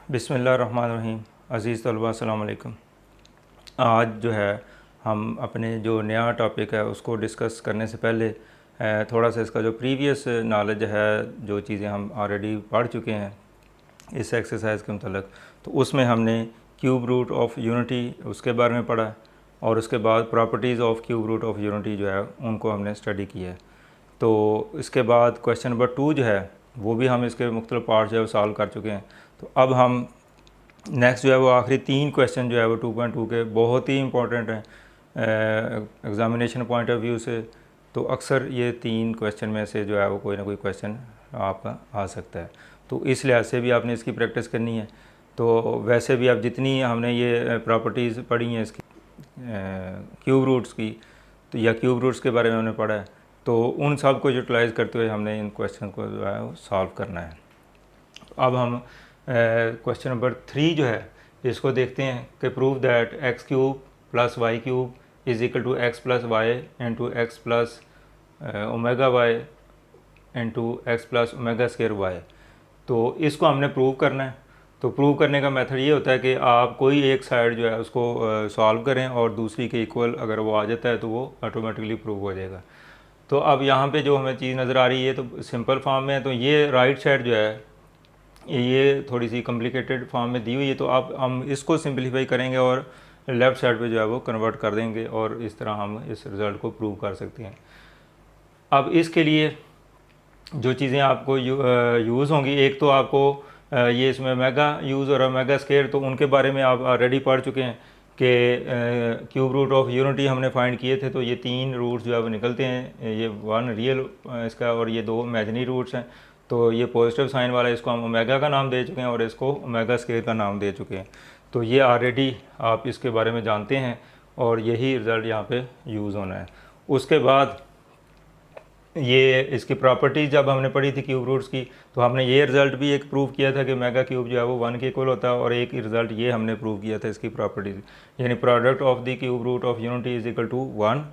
बिस्मिल्लाहिर्रहमानिर्रहीम। अज़ीज़ तलबा अस्सलाम वालेकुम। आज जो है हम अपने जो नया टॉपिक है उसको डिस्कस करने से पहले थोड़ा सा इसका जो प्रीवियस नॉलेज है, जो चीज़ें हम ऑलरेडी पढ़ चुके हैं इस एक्सरसाइज के मतलब, तो उसमें हमने क्यूब रूट ऑफ यूनिटी उसके बारे में पढ़ा और उसके बाद properties of cube root of unity जो है उनको हमने स्टडी किया है। तो इसके बाद क्वेश्चन नंबर 2 जो है वो भी हम इसके मुख्तलिफ पार्ट जो है वो सॉल्व कर चुके हैं। तो अब हम नेक्स्ट जो है वो आखिरी 3 क्वेश्चन जो है वो 2.2 के बहुत ही इंपॉर्टेंट हैं एग्ज़ामिनेशन पॉइंट ऑफ व्यू से। तो अक्सर ये 3 क्वेश्चन में से जो है वो कोई ना कोई क्वेश्चन आपका आ सकता है, तो इस लिहाज से भी आपने इसकी प्रैक्टिस करनी है। तो वैसे भी आप जितनी हमने ये प्रॉपर्टीज़ पढ़ी हैं इसकी क्यूब रूट्स की, तो या क्यूब रूट्स के बारे में हमने पढ़ा है, तो उन सब को यूटिलाइज़ करते हुए हमने इन क्वेश्चन को जो है वो सॉल्व करना है। अब हम क्वेश्चन नंबर 3 जो है इसको देखते हैं कि prove that x cube plus y cube is equal to x plus y into x plus omega y into x plus omega square y. तो इसको हमने प्रूव करना है। तो प्रूव करने का मेथड ये होता है कि आप कोई एक साइड जो है उसको सॉल्व करें और दूसरी के इक्वल अगर वो आ जाता है तो वो ऑटोमेटिकली प्रूव हो जाएगा। तो अब यहाँ पे जो हमें चीज़ नज़र आ रही है तो सिंपल फॉर्म में है, तो ये राइट साइड जो है ये थोड़ी सी कॉम्प्लिकेटेड फॉर्म में दी हुई है। तो अब हम इसको सिंपलीफाई करेंगे और लेफ़्ट साइड पे जो है वो कन्वर्ट कर देंगे और इस तरह हम इस रिज़ल्ट को प्रूव कर सकते हैं। अब इसके लिए जो चीज़ें आपको यूज़ होंगी, एक तो आपको ये इसमें मेगा यूज़ और मेगा स्केयर, तो उनके बारे में आप ऑलरेडी पढ़ चुके हैं कि क्यूब रूट ऑफ यूनिटी हमने फाइंड किए थे। तो ये 3 रूट्स जो है वो निकलते हैं, ये 1 रियल इसका और ये 2 इमेजिनरी रूट्स हैं। तो ये पॉजिटिव साइन वाला इसको हम ओमेगा का नाम दे चुके हैं और इसको ओमेगा स्केयर का नाम दे चुके हैं। तो ये ऑलरेडी आप इसके बारे में जानते हैं और यही रिज़ल्ट यहाँ पे यूज़ होना है। उसके बाद ये इसकी प्रॉपर्टीज़ जब हमने पढ़ी थी क्यूब रूट्स की, तो हमने ये रिज़ल्ट भी एक प्रूव किया था कि मेगा क्यूब जो है वो 1 के इक्वल होता है, और एक रिज़ल्ट ये हमने प्रूव किया था इसकी प्रॉपर्टीज़, यानी product of the cube root of unity is equal to 1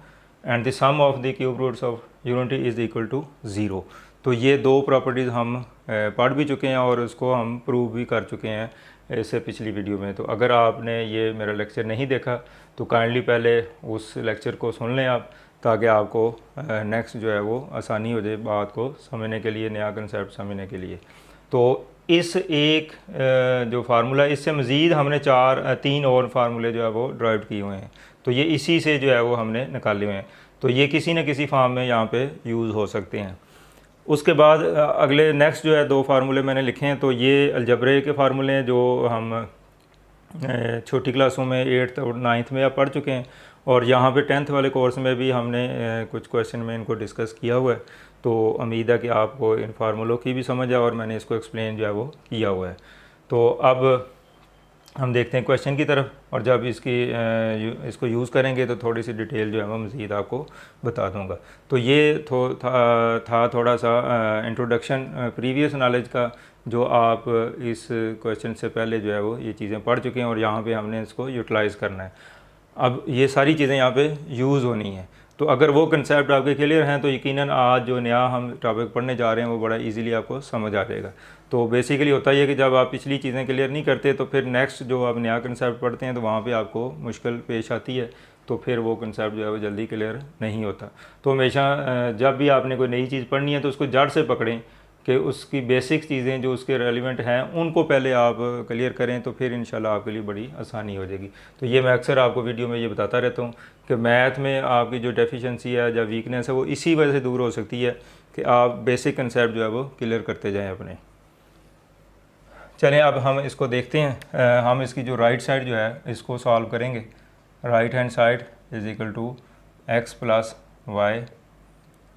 and the sum of the cube roots of unity is equal to 0। तो ये 2 प्रॉपर्टीज़ हम पढ़ भी चुके हैं और उसको हम प्रूव भी कर चुके हैं इससे पिछली वीडियो में। तो अगर आपने ये मेरा लेक्चर नहीं देखा तो काइंडली पहले उस लेक्चर को सुन लें आप, ताकि आपको नेक्स्ट जो है वो आसानी हो जाए बात को समझने के लिए, नया कंसेप्ट समझने के लिए। तो इस एक जो फार्मूला, इससे मज़ीद हमने 3 और फार्मूले जो है वो ड्राइव किए हुए हैं, तो ये इसी से जो है वो हमने निकाले हुए हैं। तो ये किसी न किसी फॉर्म में यहाँ पे यूज़ हो सकते हैं। उसके बाद अगले नेक्स्ट जो है 2 फार्मूले मैंने लिखे हैं, तो ये अलजबरे के फार्मूले हैं जो हम छोटी क्लासों में 8th और 9th में आप पढ़ चुके हैं, और यहाँ पे 10th वाले कोर्स में भी हमने कुछ क्वेश्चन में इनको डिस्कस किया हुआ है। तो उम्मीद है कि आपको इन फार्मूलों की भी समझ है और मैंने इसको एक्सप्लेन जो है वो किया हुआ है। तो अब हम देखते हैं क्वेश्चन की तरफ, और जब इसको यूज़ करेंगे तो थोड़ी सी डिटेल जो है मैं मज़ीद आपको बता दूंगा। तो ये था थोड़ा सा इंट्रोडक्शन प्रीवियस नॉलेज का, जो आप इस क्वेश्चन से पहले जो है वो ये चीज़ें पढ़ चुके हैं और यहाँ पे हमने इसको यूटिलाइज़ करना है। अब ये सारी चीज़ें यहाँ पे यूज़ होनी है। तो अगर वो कंसेप्ट आपके क्लियर हैं तो यकीनन आज जो नया हम टॉपिक पढ़ने जा रहे हैं वो बड़ा इजीली आपको समझ आ जाएगा। तो बेसिकली होता ही है कि जब आप पिछली चीज़ें क्लियर नहीं करते तो फिर नेक्स्ट जो आप नया कंसेप्ट पढ़ते हैं तो वहाँ पे आपको मुश्किल पेश आती है, तो फिर वो कंसेप्ट जो है वो जल्दी क्लियर नहीं होता। तो हमेशा जब भी आपने कोई नई चीज़ पढ़नी है तो उसको जड़ से पकड़ें कि उसकी बेसिक चीज़ें जो उसके रेलिवेंट हैं उनको पहले आप क्लियर करें, तो फिर इंशाल्लाह आपके लिए बड़ी आसानी हो जाएगी। तो ये मैं अक्सर आपको वीडियो में ये बताता रहता हूँ कि मैथ में आपकी जो डेफिशिएंसी है या वीकनेस है वो इसी वजह से दूर हो सकती है कि आप बेसिक कंसेप्ट जो है वो क्लियर करते जाएँ अपने। चलें अब हम इसको देखते हैं। हम इसकी जो राइट साइड जो है इसको सॉल्व करेंगे। Right hand side is equal to x plus y,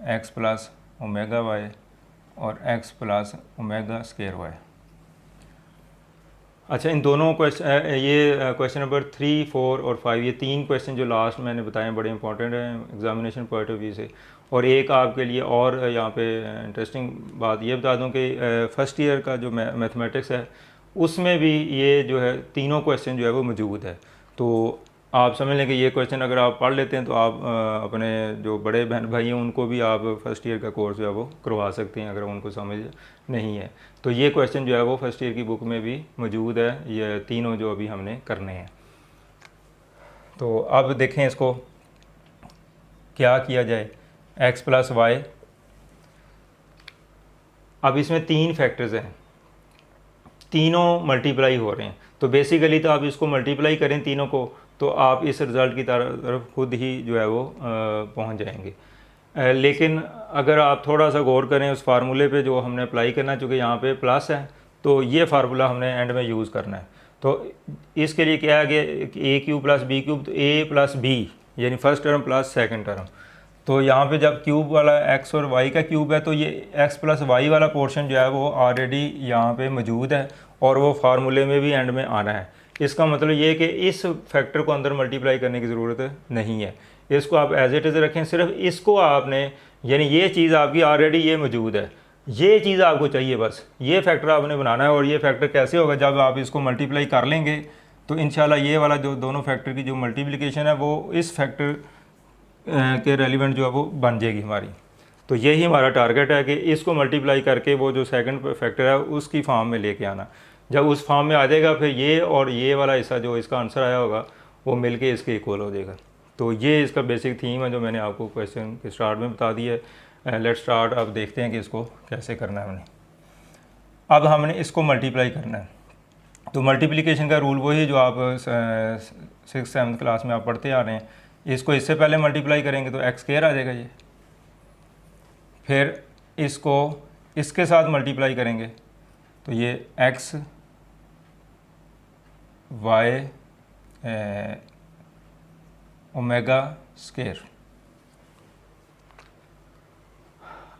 x plus omega y और x plus omega square y. अच्छा, इन दोनों ये क्वेश्चन नंबर 3, 4 और 5, ये 3 क्वेश्चन जो लास्ट मैंने बताए बड़े इंपॉर्टेंट हैं एग्जामिनेशन पॉइंट ऑफ व्यू से। और एक आपके लिए और यहाँ पे इंटरेस्टिंग बात ये बता दूँ कि फर्स्ट ईयर का जो मैथमेटिक्स है उसमें भी ये जो है तीनों क्वेश्चन जो है वो मौजूद है। तो आप समझ लें कि ये क्वेश्चन अगर आप पढ़ लेते हैं तो आप अपने जो बड़े बहन भाई हैं उनको भी आप फर्स्ट ईयर का कोर्स जो है वो करवा सकते हैं अगर उनको समझ नहीं है। तो ये क्वेश्चन जो है वो फर्स्ट ईयर की बुक में भी मौजूद है, ये तीनों जो अभी हमने करने हैं। तो अब देखें इसको क्या किया जाए। x प्लस वाई, अब इसमें 3 फैक्टर्स हैं, तीनों मल्टीप्लाई हो रहे हैं। तो बेसिकली तो आप इसको मल्टीप्लाई करें तीनों को तो आप इस रिज़ल्ट की तरफ खुद ही जो है वो पहुंच जाएंगे। लेकिन अगर आप थोड़ा सा गौर करें उस फार्मूले पे जो हमने अप्लाई करना, चूँकि यहाँ पे प्लस है तो ये फार्मूला हमने एंड में यूज़ करना है। तो इसके लिए क्या है कि ए क्यूब प्लस बी क्यूब, तो ए प्लस बी यानी first term plus second term. तो यहाँ पे जब क्यूब वाला x और y का क्यूब है तो ये x प्लस वाई वाला पोर्शन जो है वो ऑलरेडी यहाँ पे मौजूद है और वो फार्मूले में भी एंड में आना है। इसका मतलब ये है कि इस फैक्टर को अंदर मल्टीप्लाई करने की ज़रूरत नहीं है, इसको आप एज इट इज़ रखें। सिर्फ इसको आपने, यानी ये चीज़ आपकी ऑलरेडी ये मौजूद है, ये चीज़ आपको चाहिए, बस ये फैक्टर आपने बनाना है। और ये फैक्टर कैसे होगा, जब आप इसको मल्टीप्लाई कर लेंगे तो इंशाल्लाह ये वाला जो दोनों फैक्टर की जो मल्टीप्लिकेशन है वो इस फैक्टर के रेलिवेंट जो है वो बन जाएगी हमारी। तो यही हमारा टारगेट है कि इसको मल्टीप्लाई करके वो जो सेकंड फैक्टर है उसकी फॉर्म में लेके आना। जब उस फॉर्म में आ जाएगा फिर ये और ये वाला हिस्सा जो इसका आंसर आया होगा वो मिलके इसके इक्वल हो जाएगा। तो ये इसका बेसिक थीम है जो मैंने आपको क्वेश्चन के स्टार्ट में बता दी है। Let's start. अब देखते हैं कि इसको कैसे करना है हमने। अब हमने इसको मल्टीप्लाई करना है। तो मल्टीप्लिकेशन का रूल वही जो आप 6th-7th क्लास में आप पढ़ते आ रहे हैं। इसको इससे पहले मल्टीप्लाई करेंगे तो एक्स स्क्वायर आ जाएगा ये, फिर इसको इसके साथ मल्टीप्लाई करेंगे तो ये एक्स वाई ओमेगा स्क्वायर।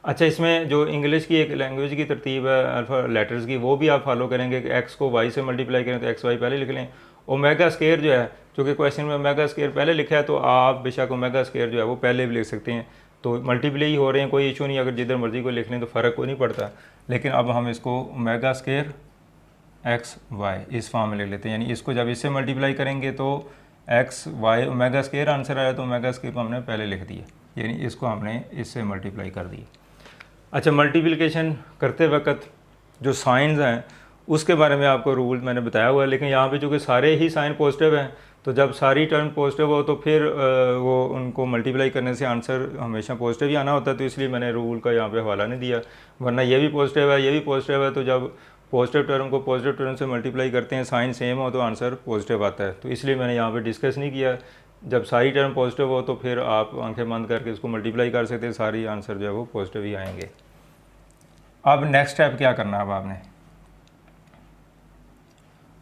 अच्छा, इसमें जो इंग्लिश की एक लैंग्वेज की तरतीब है अल्फ़ा लेटर्स की, वो भी आप फॉलो करेंगे कि एक्स को वाई से मल्टीप्लाई करें तो एक्स वाई पहले लिख लें। ओमेगा स्क्वायर जो है, चूँकि क्वेश्चन में ओमेगा स्क्वायर पहले लिखा है तो आप बेशक ओमेगा स्क्वायर जो है वो पहले भी लिख सकते हैं। तो मल्टीप्लाई हो रहे हैं, कोई इशू नहीं, अगर जिधर मर्जी को लिख लें तो फ़र्क कोई नहीं पड़ता। लेकिन अब हम इसको ओमेगा स्क्वायर एक्स वाई इस फॉर्म में ले लेते हैं, यानी इसको जब इससे मल्टीप्लाई करेंगे तो x y omega square answer आया तो ओमेगा स्क्वायर को हमने पहले लिख दिया, यानी इसको हमने इससे मल्टीप्लाई कर दिया। अच्छा, मल्टीप्लिकेशन करते वक्त जो साइंस हैं उसके बारे में आपको रूल मैंने बताया हुआ है, लेकिन यहाँ पे चूँकि सारे ही साइन पॉजिटिव हैं तो जब सारी टर्म पॉजिटिव हो तो फिर वो उनको मल्टीप्लाई करने से आंसर हमेशा पॉजिटिव ही आना होता है। तो इसलिए मैंने रूल का यहाँ पे हवाला नहीं दिया, वरना ये भी पॉजिटिव है ये भी पॉजिटिव है, तो जब पॉजिटिव टर्म को पॉजिटिव टर्म से मल्टीप्लाई करते हैं साइन सेम हो तो आंसर पॉजिटिव आता है। तो इसलिए मैंने यहाँ पर डिस्कस नहीं किया। जब सारी टर्म पॉजिटिव हो तो फिर आप आंखें बंद करके इसको मल्टीप्लाई कर सकते हैं, सारी आंसर जो है वो पॉजिटिव ही आएंगे। अब नेक्स्ट स्टेप क्या करना है,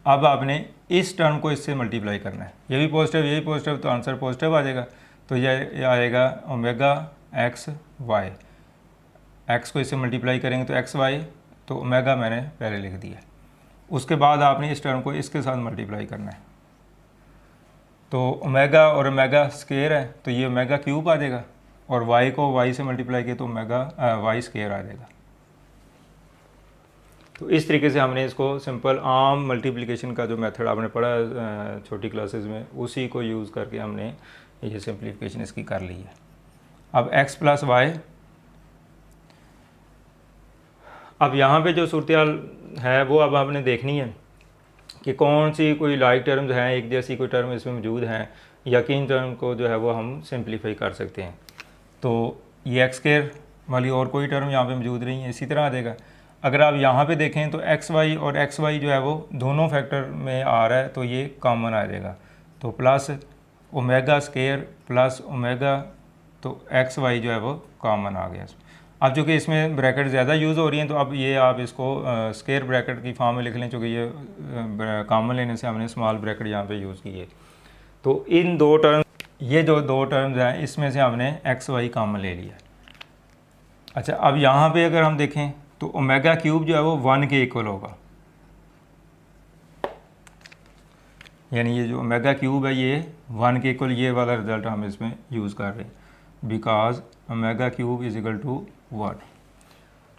अब आपने इस टर्म को इससे मल्टीप्लाई करना है, ये भी पॉजिटिव ये भी पॉजिटिव, तो आंसर पॉजिटिव आ जाएगा। तो ये आएगा ओमेगा एक्स वाई, एक्स को इससे मल्टीप्लाई करेंगे तो एक्स वाई, तो ओमेगा मैंने पहले लिख दिया। उसके बाद आपने इस टर्म को इसके साथ मल्टीप्लाई करना है, तो ओमेगा और ओमेगा स्क्वायर है तो ये ओमेगा क्यूब आ जाएगा, और वाई को वाई से मल्टीप्लाई किया तो ओमेगा वाई स्क्वायर आ जाएगा। तो इस तरीके से हमने इसको सिंपल आम मल्टीप्लिकेशन का जो मेथड आपने पढ़ा छोटी क्लासेस में, उसी को यूज़ करके हमने ये सिंप्लीफिकेशन इसकी कर ली है। अब x प्लस वाई, अब यहाँ पे जो सूरत है वो अब आपने देखनी है कि कौन सी कोई लाइक टर्म्स हैं, एक जैसी कोई टर्म इसमें मौजूद हैं, या किन टर्म को जो है वो हम सिंप्लीफाई कर सकते हैं। तो ये एक्स स्क्वायर वाली और कोई टर्म यहाँ पे मौजूद नहीं है, इसी तरह आ जाएगा। अगर आप यहाँ पे देखें तो एक्स वाई और एक्स वाई जो है वो दोनों फैक्टर में आ रहा है तो ये कॉमन आ जाएगा, तो plus omega square plus omega, तो एक्स वाई जो है वो कॉमन आ गया। अब चूँकि इसमें ब्रैकेट ज़्यादा यूज़ हो रही हैं तो अब ये आप इसको स्क्वायर ब्रैकेट की फॉर्म में लिख लें, चूँकि ये कॉमन लेने से हमने स्मॉल ब्रैकेट यहाँ पे यूज़ की है। तो इन दो टर्म, ये जो दो टर्म्स हैं इसमें से हमने एक्स वाई कॉमन ले लिया। अच्छा, अब यहाँ पे अगर हम देखें तो ओमेगा क्यूब जो है वो 1 के इक्वल होगा, यानी ये जो ओमेगा क्यूब है ये 1 के इक्वल, ये वाला रिजल्ट हम इसमें यूज़ कर रहे हैं, because omega cube is equal to 1।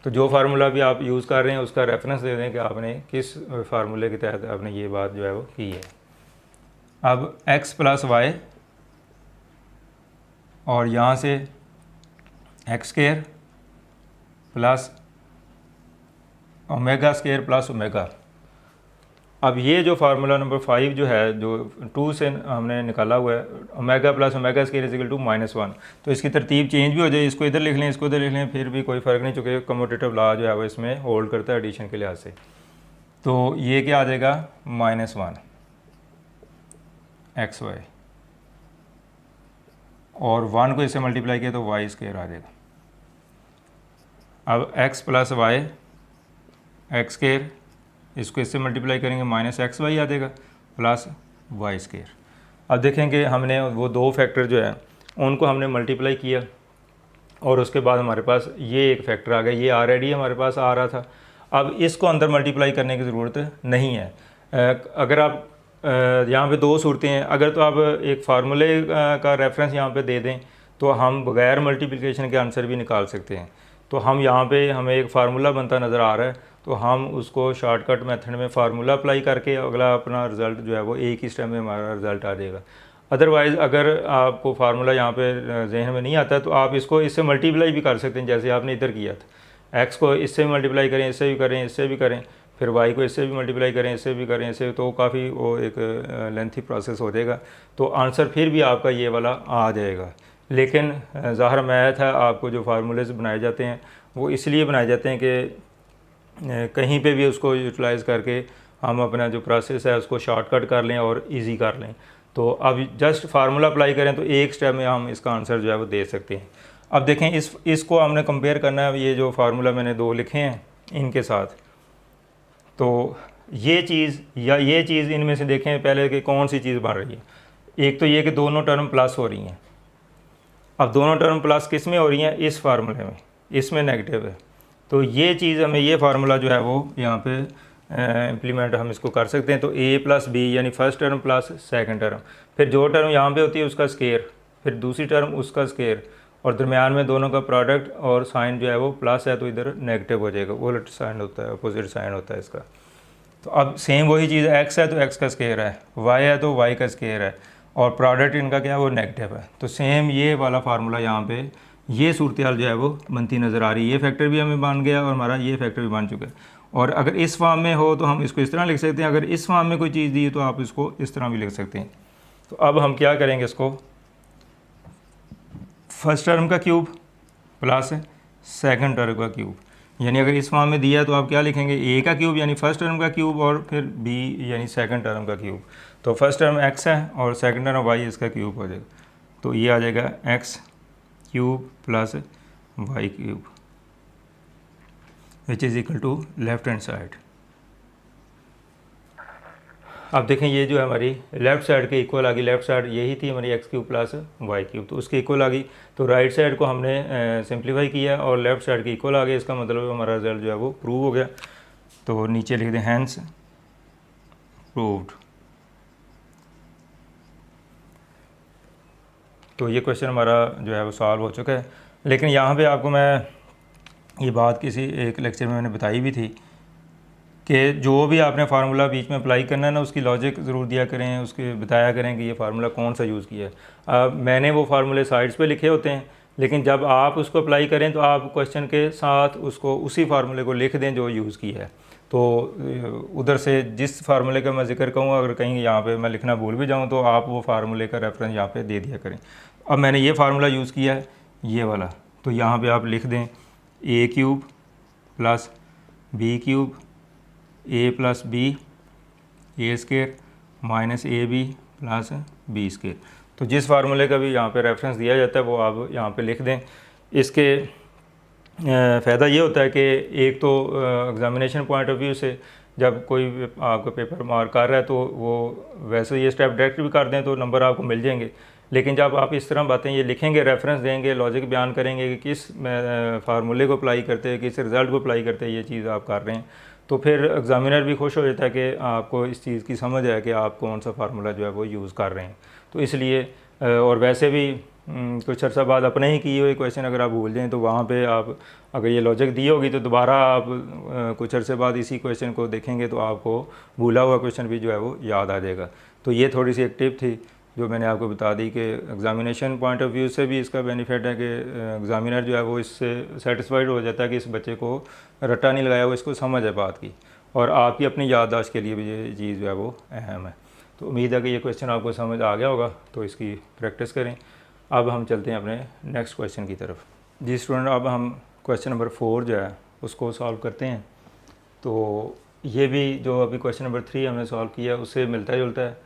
तो जो फार्मूला भी आप यूज़ कर रहे हैं उसका रेफरेंस दे दें कि आपने किस फार्मूले के तहत आपने ये बात जो है वो की है। अब x प्लस वाई और यहाँ से x square plus omega square plus omega. अब ये जो फार्मूला नंबर 5 जो है, जो 2 से हमने निकाला हुआ है, omega plus omega square is equal to -1, तो इसकी तरतीब चेंज भी हो जाए, इसको इधर लिख लें, इसको इधर लिख लें, फिर भी कोई फ़र्क नहीं, चूँकि कम्यूटेटिव लॉ जो है वो इसमें होल्ड करता है एडिशन के लिहाज से। तो ये क्या आ जाएगा -1 एक्स वाई, और 1 को इससे मल्टीप्लाई किया तो वाई स्क्वायर आ जाएगा। अब x plus y x square, इसको इससे मल्टीप्लाई करेंगे -x वाई आ जाएगा प्लस वाई स्क्वायर। अब देखेंगे हमने वो दो फैक्टर जो है उनको हमने मल्टीप्लाई किया और उसके बाद हमारे पास ये एक फैक्टर आ गया, ये ऑलरेडी हमारे पास आ रहा था। अब इसको अंदर मल्टीप्लाई करने की ज़रूरत नहीं है। अगर आप यहाँ पे दो सूरतें हैं, अगर तो आप एक फार्मूले का रेफरेंस यहाँ पे दे दें तो हम बगैर मल्टीप्लिकेशन के आंसर भी निकाल सकते हैं। तो हम यहाँ पे हमें एक फार्मूला बनता नज़र आ रहा है, तो हम उसको शॉर्टकट मेथड में फार्मूला अप्लाई करके अगला अपना रिज़ल्ट जो है वो एक ही स्टेप में हमारा रिज़ल्ट आ जाएगा। अदरवाइज़ अगर आपको फार्मूला यहाँ पे जहन में नहीं आता तो आप इसको इससे मल्टीप्लाई भी कर सकते हैं, जैसे आपने इधर किया था। एक्स को इससे भी मल्टीप्लाई करें, इससे भी करें, इससे भी करें, फिर वाई को इससे भी मल्टीप्लाई करें, इससे भी करें, इससे, तो काफ़ी वो एक लेंथी प्रोसेस हो जाएगा। तो आंसर फिर भी आपका ये वाला आ जाएगा। लेकिन ज़ाहिर मैथ है, आपको जो फार्मूलेज बनाए जाते हैं वो इसलिए बनाए जाते हैं कि कहीं पे भी उसको यूटिलाइज़ करके हम अपना जो प्रोसेस है उसको शॉर्टकट कर लें और इजी कर लें। तो अब जस्ट फार्मूला अप्लाई करें तो एक स्टेप में हम इसका आंसर जो है वो दे सकते हैं। अब देखें इसको हमने कंपेयर करना है, ये जो फार्मूला मैंने दो लिखे हैं इनके साथ, तो ये चीज़ या ये चीज़, इनमें से देखें पहले कि कौन सी चीज़ बन रही है। एक तो ये कि दोनों टर्म प्लस हो रही हैं। अब दोनों टर्म प्लस किस में हो रही हैं? इस फार्मूले में, इसमें नेगेटिव है। तो ये चीज़ हमें, ये फार्मूला जो है वो यहाँ पे इम्प्लीमेंट हम इसको कर सकते हैं। तो a प्लस बी यानी first term plus second term, फिर जो टर्म यहाँ पे होती है उसका स्केयर, फिर दूसरी टर्म उसका स्केयर, और दरमियान में दोनों का प्रोडक्ट, और साइन जो है वो प्लस है तो इधर नेगेटिव हो जाएगा, उलट साइन होता है, अपोजिट साइन होता है इसका। तो अब सेम वही चीज़, x है तो x का स्केयर है, y है तो y का स्केयर है, और प्रोडक्ट इनका क्या है वो नेगेटिव है। तो सेम ये वाला फार्मूला यहाँ पे ये सूरत हाल जो है वो बनती नज़र आ रही है। ये फैक्टर भी हमें बन गया और हमारा ये फैक्टर भी बन चुका है। और अगर इस फॉर्म में हो तो हम इसको इस तरह लिख सकते हैं, अगर इस फॉर्म में कोई चीज़ दी है तो आप इसको इस तरह भी लिख सकते हैं। तो अब हम क्या करेंगे, इसको फर्स्ट टर्म का क्यूब प्लस सेकंड टर्म का क्यूब, यानी अगर इस फॉर्म में दिया तो आप क्या लिखेंगे, a का क्यूब यानी फर्स्ट टर्म का क्यूब, और फिर b यानी सेकंड टर्म का क्यूब। तो फर्स्ट टर्म x है और सेकंड टर्म y इसका क्यूब हो जाएगा। तो ये आ जाएगा x cube plus y cube which is equal to left hand side. अब देखें ये जो है हमारी लेफ़्ट साइड के इक्वल आ गई, लेफ़्ट साइड यही थी हमारी x cube plus y cube, तो उसके इक्वल आ गई। तो राइट साइड को हमने सिंप्लीफाई किया और लेफ़्ट साइड के इक्वल आ गया, इसका मतलब हमारा रिजल्ट जो है वो प्रूव हो गया। तो नीचे लिख दें हैंस प्रूव्ड। तो ये क्वेश्चन हमारा जो है वो सॉल्व हो चुका है। लेकिन यहाँ पे आपको मैं ये बात किसी एक लेक्चर में मैंने बताई भी थी कि जो भी आपने फार्मूला बीच में अप्लाई करना है ना, उसकी लॉजिक ज़रूर दिया करें, उसके बताया करें कि ये फार्मूला कौन सा यूज़ किया है। मैंने वो फार्मूले साइड्स पे लिखे होते हैं, लेकिन जब आप उसको अप्लाई करें तो आप क्वेश्चन के साथ उसको उसी फार्मूले को लिख दें जो यूज़ किया है। तो उधर से जिस फार्मूले का मैं जिक्र कहूँ, अगर कहीं यहाँ पे मैं लिखना भूल भी जाऊँ तो आप वो फार्मूले का रेफरेंस यहाँ पे दे दिया करें। अब मैंने ये फार्मूला यूज़ किया है, ये वाला, तो यहाँ पे आप लिख दें a cube plus b cube a plus b a square minus a b plus b square. तो जिस फार्मूले का भी यहाँ पे रेफरेंस दिया जाता है वो आप यहाँ पे लिख दें। इसके फ़ायदा ये होता है कि एक तो एग्ज़ामिनेशन पॉइंट ऑफ व्यू से जब कोई आपका पेपर मार्क कर रहा है तो वो वैसे ये स्टेप डायरेक्ट भी कर दें तो नंबर आपको मिल जाएंगे। लेकिन जब आप इस तरह बातें ये लिखेंगे, रेफरेंस देंगे, लॉजिक बयान करेंगे कि किस फार्मूले को अप्लाई करते हैं, किस रिज़ल्ट को अप्लाई करते हैं, ये चीज़ आप कर रहे हैं, तो फिर एग्ज़ामिनर भी खुश हो जाता है कि आपको इस चीज़ की समझ है कि आप कौन सा फार्मूला जो है वो यूज़ कर रहे हैं। तो इसलिए और वैसे भी कुछ अर्सा बाद अपने ही किए हुए क्वेश्चन अगर आप भूल जाएं तो वहाँ पे आप अगर ये लॉजिक दी होगी तो दोबारा आप कुछ अर्से बाद इसी क्वेश्चन को देखेंगे तो आपको भूला हुआ क्वेश्चन भी जो है वो याद आ जाएगा। तो ये थोड़ी सी एक टिप थी जो मैंने आपको बता दी कि एग्ज़ामिनेशन पॉइंट ऑफ व्यू से भी इसका बेनिफिट है कि एग्ज़ामिनर जो है वो इससे सेटिस्फाइड हो जाता है कि इस बच्चे को रट्टा नहीं लगाया, वो इसको समझ है बात की, और आपकी अपनी याददाश्त के लिए भी ये चीज़ जो है वो अहम है। तो उम्मीद है कि ये क्वेश्चन आपको समझ आ गया होगा, तो इसकी प्रैक्टिस करें। अब हम चलते हैं अपने नेक्स्ट क्वेश्चन की तरफ। जी स्टूडेंट, अब हम क्वेश्चन नंबर 4 जो है उसको सॉल्व करते हैं। तो ये भी जो अभी क्वेश्चन नंबर 3 हमने सॉल्व किया उससे मिलता जुलता है,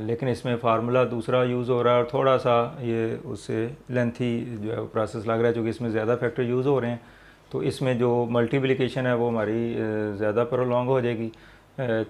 लेकिन इसमें फार्मूला दूसरा यूज़ हो रहा है और थोड़ा सा ये उससे लेंथी जो है प्रोसेस लग रहा है, क्योंकि इसमें ज़्यादा फैक्टर यूज़ हो रहे हैं। तो इसमें जो मल्टीप्लिकेशन है वो हमारी ज़्यादा प्रोलॉन्ग हो जाएगी।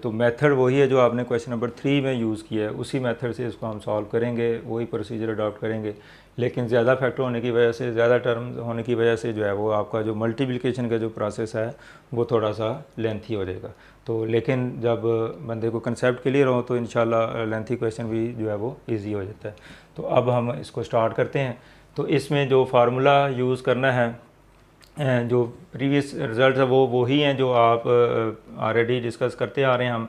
तो मेथड वही है जो आपने क्वेश्चन नंबर 3 में यूज़ किया है, उसी मेथड से इसको हम सॉल्व करेंगे, वही प्रोसीजर अडॉप्ट करेंगे। लेकिन ज़्यादा फैक्टर होने की वजह से, ज़्यादा टर्म होने की वजह से जो है वो आपका जो मल्टीप्लिकेशन का जो प्रोसेस है वो थोड़ा सा लेंथी हो जाएगा। तो लेकिन जब बंदे को कंसेप्ट क्लियर हो तो इंशाल्लाह लेंथी क्वेश्चन भी जो है वो ईजी हो जाता है। तो अब हम इसको स्टार्ट करते हैं। तो इसमें जो फार्मूला यूज़ करना है, जो प्रीवियस रिज़ल्ट है वो वही हैं जो आप ऑलरेडी डिस्कस करते आ रहे हैं हम।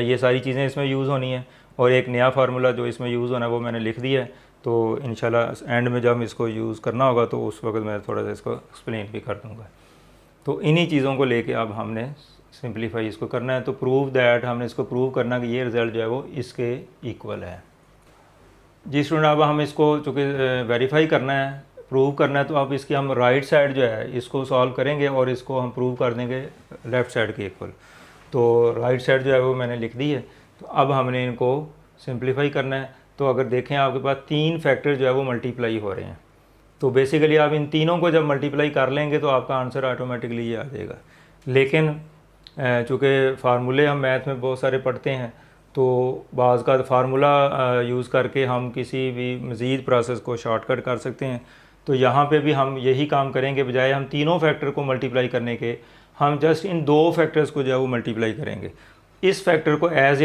ये सारी चीज़ें इसमें यूज़ होनी है, और एक नया फार्मूला जो इसमें यूज़ होना है वो मैंने लिख दिया है। तो इंशाल्लाह एंड में जब हम इसको यूज़ करना होगा तो उस वक्त मैं थोड़ा सा इसको एक्सप्लेन भी कर दूँगा। तो इन्हीं चीज़ों को लेके अब हमने सिंप्लीफाई इसको करना है। तो प्रूव दैट, हमने इसको प्रूव करना कि ये रिज़ल्ट जो है वो इसके इक्वल है। जी स्टूडेंट, अब हम इसको चूँकि वेरीफाई करना है, प्रूव करना है, तो अब इसकी हम राइट साइड जो है इसको सॉल्व करेंगे और इसको हम प्रूव कर देंगे लेफ़्ट साइड के इक्वल। तो राइट साइड जो है वो मैंने लिख दी है। तो अब हमने इनको सिंप्लीफाई करना है। तो अगर देखें आपके पास 3 फैक्टर जो है वो मल्टीप्लाई हो रहे हैं। तो बेसिकली आप इन तीनों को जब मल्टीप्लाई कर लेंगे तो आपका आंसर ऑटोमेटिकली ये आ जाएगा। लेकिन चूँकि फार्मूले हम मैथ में बहुत सारे पढ़ते हैं, तो बाज़ का फार्मूला यूज़ करके हम किसी भी मज़ीद प्रोसेस को शॉर्टकट कर सकते हैं। तो यहाँ पे भी हम यही काम करेंगे, बजाय हम तीनों फैक्टर को मल्टीप्लाई करने के हम जस्ट इन 2 फैक्टर्स को जो है वो मल्टीप्लाई करेंगे। इस फैक्टर को एज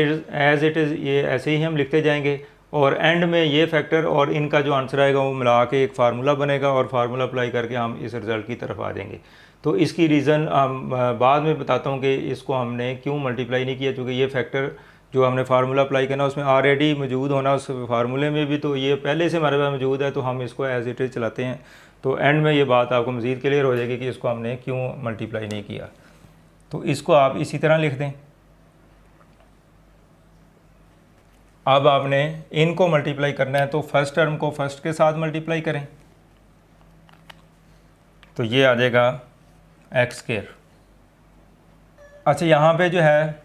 इट इज़ ये ऐसे ही हम लिखते जाएंगे, और एंड में ये फैक्टर और इनका जो आंसर आएगा वो मिला के एक फार्मूला बनेगा, और फार्मूला अप्लाई करके हम इस रिज़ल्ट की तरफ आ जाएंगे। तो इसकी रीज़न हम बाद में बताता हूँ कि इसको हमने क्यों मल्टीप्लाई नहीं किया, क्योंकि ये फैक्टर जो हमने फार्मूला अप्लाई करना उसमें ऑलरेडी मौजूद होना उस फार्मूले में भी, तो ये पहले से हमारे पास मौजूद है, तो हम इसको एज इट इज़ चलाते हैं। तो एंड में ये बात आपको मज़ीद क्लियर हो जाएगी कि इसको हमने क्यों मल्टीप्लाई नहीं किया। तो इसको आप इसी तरह लिख दें। अब आपने इनको मल्टीप्लाई करना है, तो फर्स्ट टर्म को फर्स्ट के साथ मल्टीप्लाई करें, तो ये आ जाएगा एक्स स्क्वायर। अच्छा, यहाँ पे जो है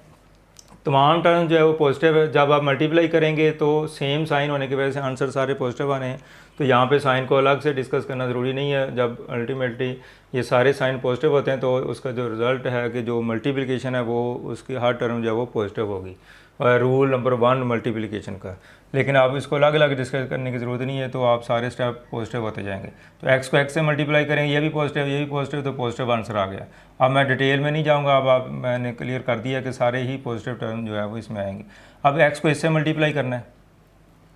तमाम टर्म जो है वो पॉजिटिव है। जब आप मल्टीप्लाई करेंगे तो सेम साइन होने की वजह से आंसर सारे पॉजिटिव आने हैं। तो यहाँ पे साइन को अलग से डिस्कस करना ज़रूरी नहीं है। जब अल्टीमेटली ये सारे साइन पॉजिटिव होते हैं तो उसका जो रिज़ल्ट है कि जो मल्टीप्लिकेशन है वो उसकी हर टर्म जो है वो पॉजिटिव होगी, रूल नंबर 1 मल्टीप्लिकेशन का। लेकिन आप इसको अलग अलग डिस्कस करने की ज़रूरत नहीं है, तो आप सारे स्टेप पॉजिटिव होते जाएंगे। तो एक्स को एक्स से मल्टीप्लाई करेंगे, ये भी पॉजिटिव, ये भी पॉजिटिव, तो पॉजिटिव आंसर आ गया। अब मैं डिटेल में नहीं जाऊंगा, अब आप मैंने क्लियर कर दिया कि सारे ही पॉजिटिव टर्म जो है वो इसमें आएंगे। अब एक्स को इससे मल्टीप्लाई करना है,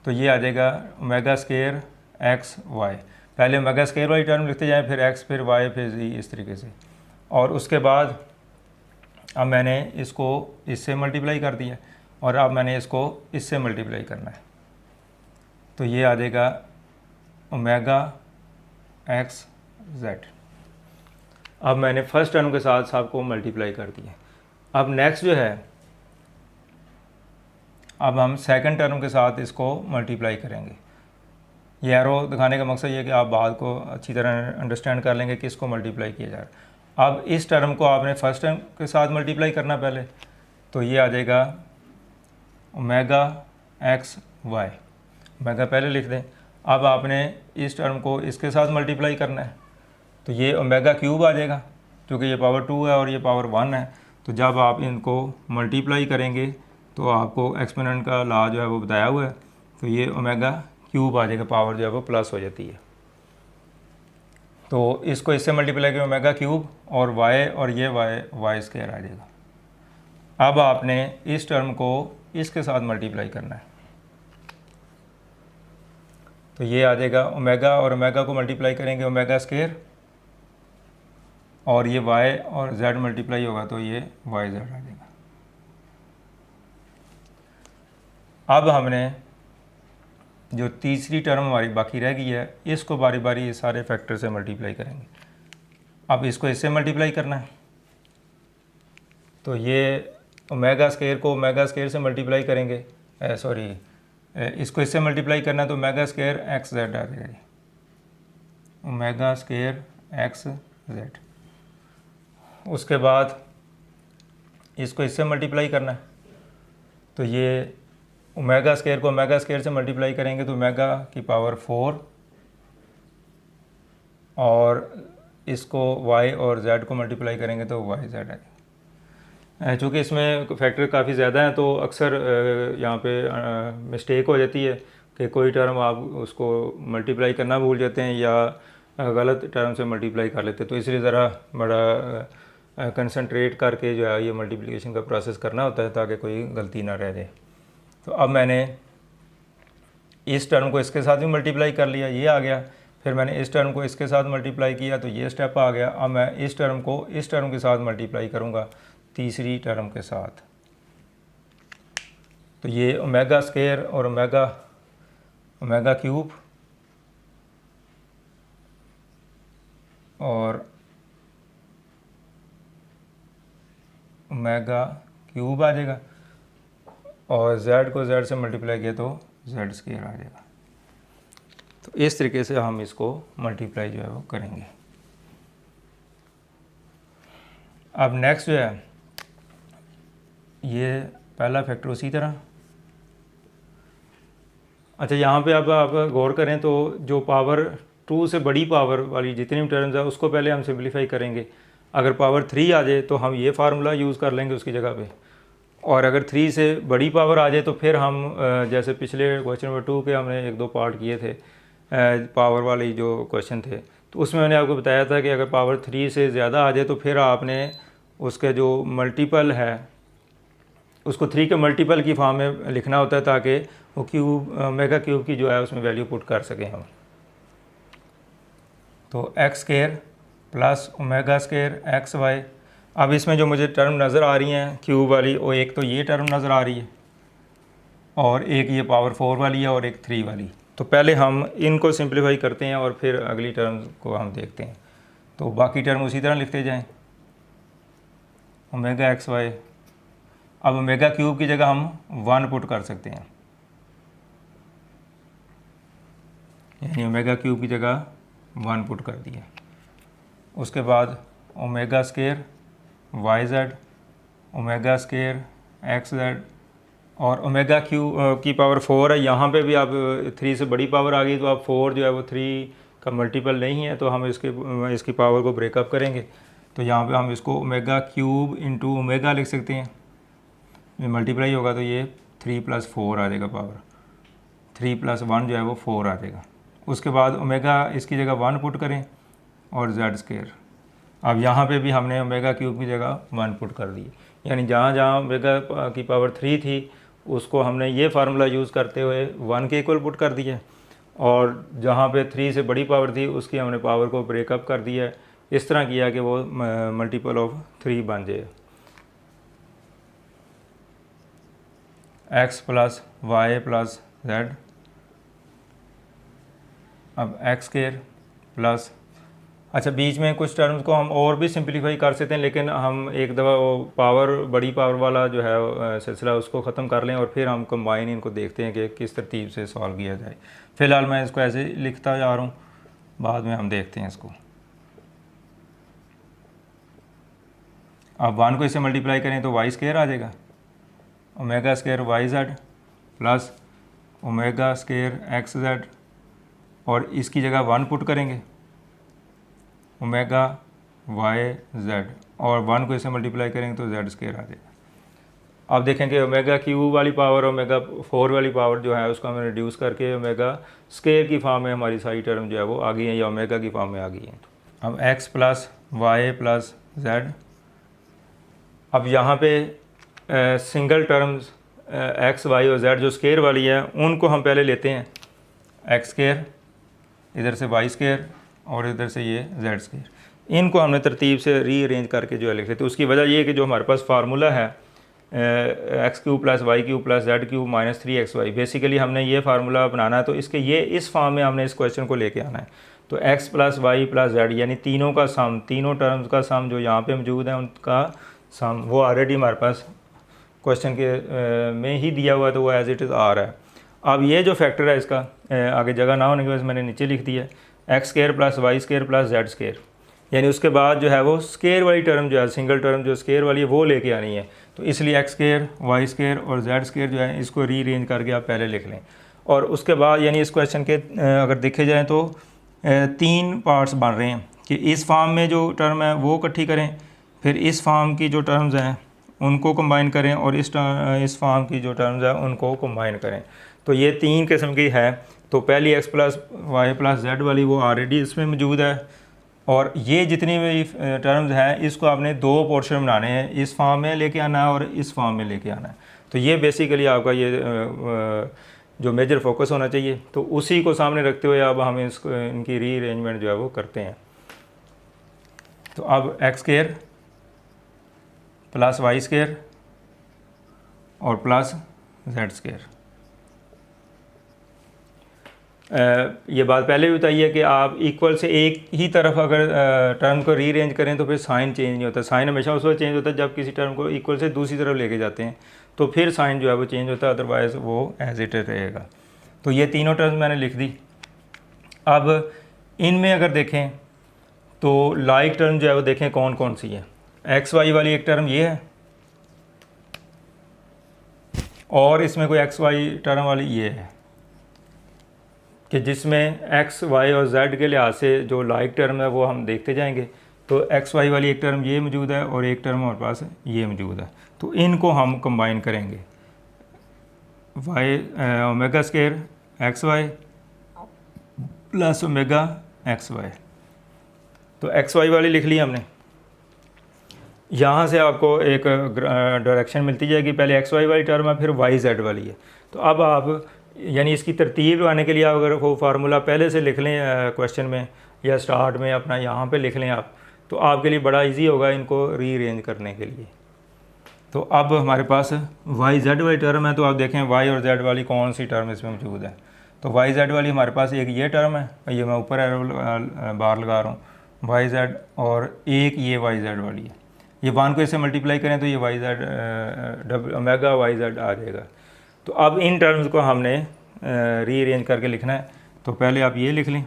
तो ये आ जाएगा ओमेगा स्क्वायर एक्स वाई। पहले ओमेगा स्क्वायर वाली टर्म लिखते जाएँ, फिर एक्स, फिर वाई, फिर जी, इस तरीके से। और उसके बाद अब मैंने इसको इससे मल्टीप्लाई कर दिया, और अब मैंने इसको इससे मल्टीप्लाई करना है, तो ये आ जाएगा ओमेगा एक्स जेड। अब मैंने फर्स्ट टर्म के साथ सबको मल्टीप्लाई कर दिया। अब नेक्स्ट जो है, अब हम सेकंड टर्म के साथ इसको मल्टीप्लाई करेंगे। ये एरो दिखाने का मकसद ये है कि आप बात को अच्छी तरह अंडरस्टैंड कर लेंगे कि इसको मल्टीप्लाई किया जा रहा है। अब इस टर्म को आपने फर्स्ट टर्म के साथ मल्टीप्लाई करना पहले, तो ये आ जाएगा ओमेगा एक्स वाई। ओमेगा पहले लिख दें। अब आपने इस टर्म को इसके साथ मल्टीप्लाई करना है, तो ये ओमेगा क्यूब आ जाएगा, क्योंकि ये पावर 2 है और ये पावर 1 है। तो जब आप इनको मल्टीप्लाई करेंगे तो आपको एक्सपोनेंट का लॉ जो है वो बताया हुआ है, तो ये ओमेगा क्यूब आ जाएगा, पावर जो है वो प्लस हो जाती है। तो इसको इससे मल्टीप्लाई करें ओमेगा क्यूब, और वाई, और ये वाई स्क्वायर आ जाएगा। अब आपने इस टर्म को इसके साथ मल्टीप्लाई करना है, तो ये आ जाएगा ओमेगा और ओमेगा को मल्टीप्लाई करेंगे ओमेगा स्क्वायर, और ये y और z मल्टीप्लाई होगा तो ये y z आ जाएगा। अब हमने जो तीसरी टर्म हमारी बाकी रह गई है इसको बारी बारी इस सारे फैक्टर से मल्टीप्लाई करेंगे। अब इसको इससे मल्टीप्लाई करना है, तो ये ओमेगा स्क्वायर को ओमेगा स्क्वायर से मल्टीप्लाई करेंगे, इसको इससे मल्टीप्लाई करना है तो ओमेगा स्क्वायर एक्स जेड आ जाएगा जी, ओमेगा स्क्वायर एक्स जेड। उसके बाद इसको इससे मल्टीप्लाई करना है, तो ये ओमेगा स्क्वायर को ओमेगा स्क्वायर से मल्टीप्लाई करेंगे तो ओमेगा की पावर 4, और इसको y और z को मल्टीप्लाई करेंगे तो y z है। चूँकि इसमें फैक्टर काफ़ी ज़्यादा हैं तो अक्सर यहाँ पे मिस्टेक हो जाती है कि कोई टर्म आप उसको मल्टीप्लाई करना भूल जाते हैं या गलत टर्म से मल्टीप्लाई कर लेते हैं, तो इसलिए ज़रा बड़ा कंसंट्रेट करके जो है ये मल्टीप्लिकेशन का प्रोसेस करना होता है ताकि कोई गलती ना रह जाए। तो अब मैंने इस टर्म को इसके साथ भी मल्टीप्लाई कर लिया, ये आ गया, फिर मैंने इस टर्म को इसके साथ मल्टीप्लाई किया तो ये स्टेप आ गया। अब मैं इस टर्म को इस टर्म के साथ मल्टीप्लाई करूँगा तीसरी टर्म के साथ, तो ये ओमेगा स्क्वायर और ओमेगा क्यूब और ओमेगा क्यूब आ जाएगा, और z को z से मल्टीप्लाई किया तो z स्क्वायर आ जाएगा। तो इस तरीके से हम इसको मल्टीप्लाई जो है वो करेंगे। अब नेक्स्ट जो है ये पहला फैक्टर उसी तरह। अच्छा, यहाँ पे अब आप गौर करें तो जो पावर 2 से बड़ी पावर वाली जितनी भी टर्म्स है उसको पहले हम सिंप्लीफाई करेंगे। अगर पावर 3 आ जाए तो हम ये फार्मूला यूज़ कर लेंगे उसकी जगह पे, और अगर 3 से बड़ी पावर आ जाए तो फिर हम जैसे पिछले क्वेश्चन नंबर 2 के हमने 1-2 पार्ट किए थे पावर वाली जो क्वेश्चन थे, तो उसमें मैंने आपको बताया था कि अगर पावर 3 से ज़्यादा आ जाए तो फिर आपने उसके जो मल्टीपल है उसको 3 के मल्टीपल की फॉर्म में लिखना होता है ताकि वो क्यूब ओमेगा क्यूब की जो है उसमें वैल्यू पुट कर सकें हम। तो x square plus omega square x y. अब इसमें जो मुझे टर्म नज़र आ रही हैं क्यूब वाली, वो एक तो ये टर्म नज़र आ रही है और एक ये पावर 4 वाली है और एक 3 वाली। तो पहले हम इनको सिंप्लीफाई करते हैं और फिर अगली टर्म को हम देखते हैं। तो बाकी टर्म उसी तरह लिखते जाएं, ओमेगा एक्स वाई। अब ओमेगा क्यूब की जगह हम 1 पुट कर सकते हैं, यानी ओमेगा क्यूब की जगह 1 पुट कर दिया। उसके बाद omega square y Z, omega square x z, और ओमेगा क्यूब की पावर 4 है। यहाँ पे भी अब 3 से बड़ी पावर आ गई तो अब 4 जो है वो 3 का मल्टीपल नहीं है, तो हम इसकी पावर को ब्रेकअप करेंगे। तो यहाँ पे हम इसको ओमेगा क्यूब इंटू ओमेगा लिख सकते हैं, ये मल्टीप्लाई होगा तो ये 3 + 4 आ जाएगा पावर, 3 + 1 जो है वो 4 आ जाएगा। उसके बाद ओमेगा इसकी जगह 1 पुट करें और जेड स्क्वायर। अब यहाँ पे भी हमने ओमेगा क्यूब की जगह 1 पुट कर दी, यानी जहाँ जहाँ ओमेगा की पावर 3 थी उसको हमने ये फार्मूला यूज़ करते हुए 1 के इक्वल पुट कर दिया, और जहाँ पे 3 से बड़ी पावर थी उसकी हमने पावर को ब्रेकअप कर दिया। इस तरह किया कि वो मल्टीपल ऑफ 3 बन जाए, x + y + z। अब एक्स स्क्वायर प्लस, अच्छा बीच में कुछ टर्म्स को हम और भी सिंप्लीफाई कर सकते हैं, लेकिन हम एक दफ़ा वो पावर बड़ी पावर वाला जो है सिलसिला उसको ख़त्म कर लें और फिर हम कंबाइन इनको देखते हैं कि किस तरतीब से सॉल्व किया जाए। फ़िलहाल मैं इसको ऐसे लिखता जा रहा हूँ, बाद में हम देखते हैं इसको। अब 1 को इससे मल्टीप्लाई करें तो वाई स्क्वायर आ जाएगा, omega square y z plus omega square x z, और इसकी जगह 1 पुट करेंगे ओमेगा वाई जेड, और 1 को इससे मल्टीप्लाई करेंगे तो जेड स्क्वायर आ जाएगा। अब देखेंगे ओमेगा क्यूब वाली पावर ओमेगा 4 वाली पावर जो है उसको हमें रिड्यूस करके ओमेगा स्क्वायर की फॉर्म में हमारी सारी टर्म जो है वो आ गई है या ओमेगा की फॉर्म में आ गई है। अब x + y + z। अब यहाँ पे सिंगल टर्म्स x, y और z जो स्क्वायर वाली है उनको हम पहले लेते हैं। एक्स स्क्वायर, इधर से वाई स्क्वायर और इधर से ये जेड स्क्वायर। इनको हमने तरतीब से रीअरेंज करके जो है लिख लेते। तो उसकी वजह ये है कि जो हमारे पास फार्मूला है x cube plus y cube plus z cube minus 3xy, basically हमने ये फार्मूला बनाना है। तो इसके ये इस फॉर्म में हमने इस क्वेश्चन को लेके आना है। तो x plus Y plus z यानी तीनों का सम, तीनों टर्म्स का सम जो यहाँ पे मौजूद है उनका सम, वो ऑलरेडी हमारे पास क्वेश्चन के में ही दिया हुआ है, तो वो एज इट इज़ आ रहा है। अब ये जो फैक्टर है इसका आगे जगह ना होने की वजह से मैंने नीचे लिख दिया है x square plus y square plus z square, यानी उसके बाद जो है वो स्क्वायर वाली टर्म जो है, सिंगल टर्म जो स्क्वायर वाली है वो लेके आनी है। तो इसलिए एक्स स्क्वायर वाई स्क्वायर और जेड स्क्वायर जो है इसको रीअरेंज करके आप पहले लिख लें। और उसके बाद यानी इस क्वेश्चन के अगर देखे जाएँ तो 3 पार्ट्स बन रहे हैं कि इस फॉर्म में जो टर्म है वो इकट्ठी करें, फिर इस फॉर्म की जो टर्म्स हैं उनको कंबाइन करें और इस फॉर्म की जो टर्म्स हैं उनको कंबाइन करें। तो ये 3 किस्म की है। तो पहली x plus Y plus z वाली वो ऑलरेडी इसमें मौजूद है, और ये जितनी भी टर्म्स हैं इसको आपने 2 पोर्शन बनाने हैं, इस फॉर्म में लेके आना है और इस फॉर्म में लेके आना है। तो ये बेसिकली आपका ये जो मेजर फोकस होना चाहिए। तो उसी को सामने रखते हुए अब हम इनकी रीअरेंजमेंट जो है वो करते हैं। तो अब x square plus y square और प्लस जेड स्क्वायर, ये बात पहले भी बताइए कि आप इक्वल से एक ही तरफ अगर टर्म को रीअरेंज करें तो फिर साइन चेंज नहीं होता। साइन हमेशा उस वक्त चेंज होता है जब किसी टर्म को इक्वल से दूसरी तरफ लेके जाते हैं, तो फिर साइन जो है वो चेंज होता है, अदरवाइज़ वो एज इट रहेगा। तो ये तीनों टर्म्स मैंने लिख दी। अब इनमें अगर देखें तो लाइक टर्म जो है वो देखें कौन कौन सी है। एक्स वाई वाली एक टर्म ये है, और इसमें कोई एक्स वाई टर्म वाली ये है कि जिसमें एक्स वाई और जेड के लिहाज से जो लाइक टर्म है वो हम देखते जाएंगे। तो एक्स वाई वाली एक टर्म ये मौजूद है और एक टर्म हमारे पास ये मौजूद है। तो इनको हम कंबाइन करेंगे, y omega square x y plus omega x y. तो एक्स वाई वाली लिख ली हमने। यहाँ से आपको एक डायरेक्शन मिलती जाएगी, पहले एक्स वाई वाली टर्म है फिर वाई जेड वाली है। तो अब आप यानी इसकी तरतीब लगाने के लिए आप अगर वो फार्मूला पहले से लिख लें क्वेश्चन में या स्टार्ट में अपना यहाँ पे लिख लें आप, तो आपके लिए बड़ा इजी होगा इनको रीअरेंज करने के लिए। तो अब हमारे पास वाई जेड वाली टर्म है, तो आप देखें वाई और जेड वाली कौन सी टर्म इसमें मौजूद है। तो वाई जेड वाली हमारे पास एक ये टर्म है, ये मैं ऊपर एरो बार लगा रहा हूँ, वाई जेड, और एक ये वाई जेड वाली है। ये 1 को इससे मल्टीप्लाई करें तो ये Y Z omega Y Z आ जाएगा। तो अब इन टर्म्स को हमने रीअरेंज करके लिखना है। तो पहले आप ये लिख लें,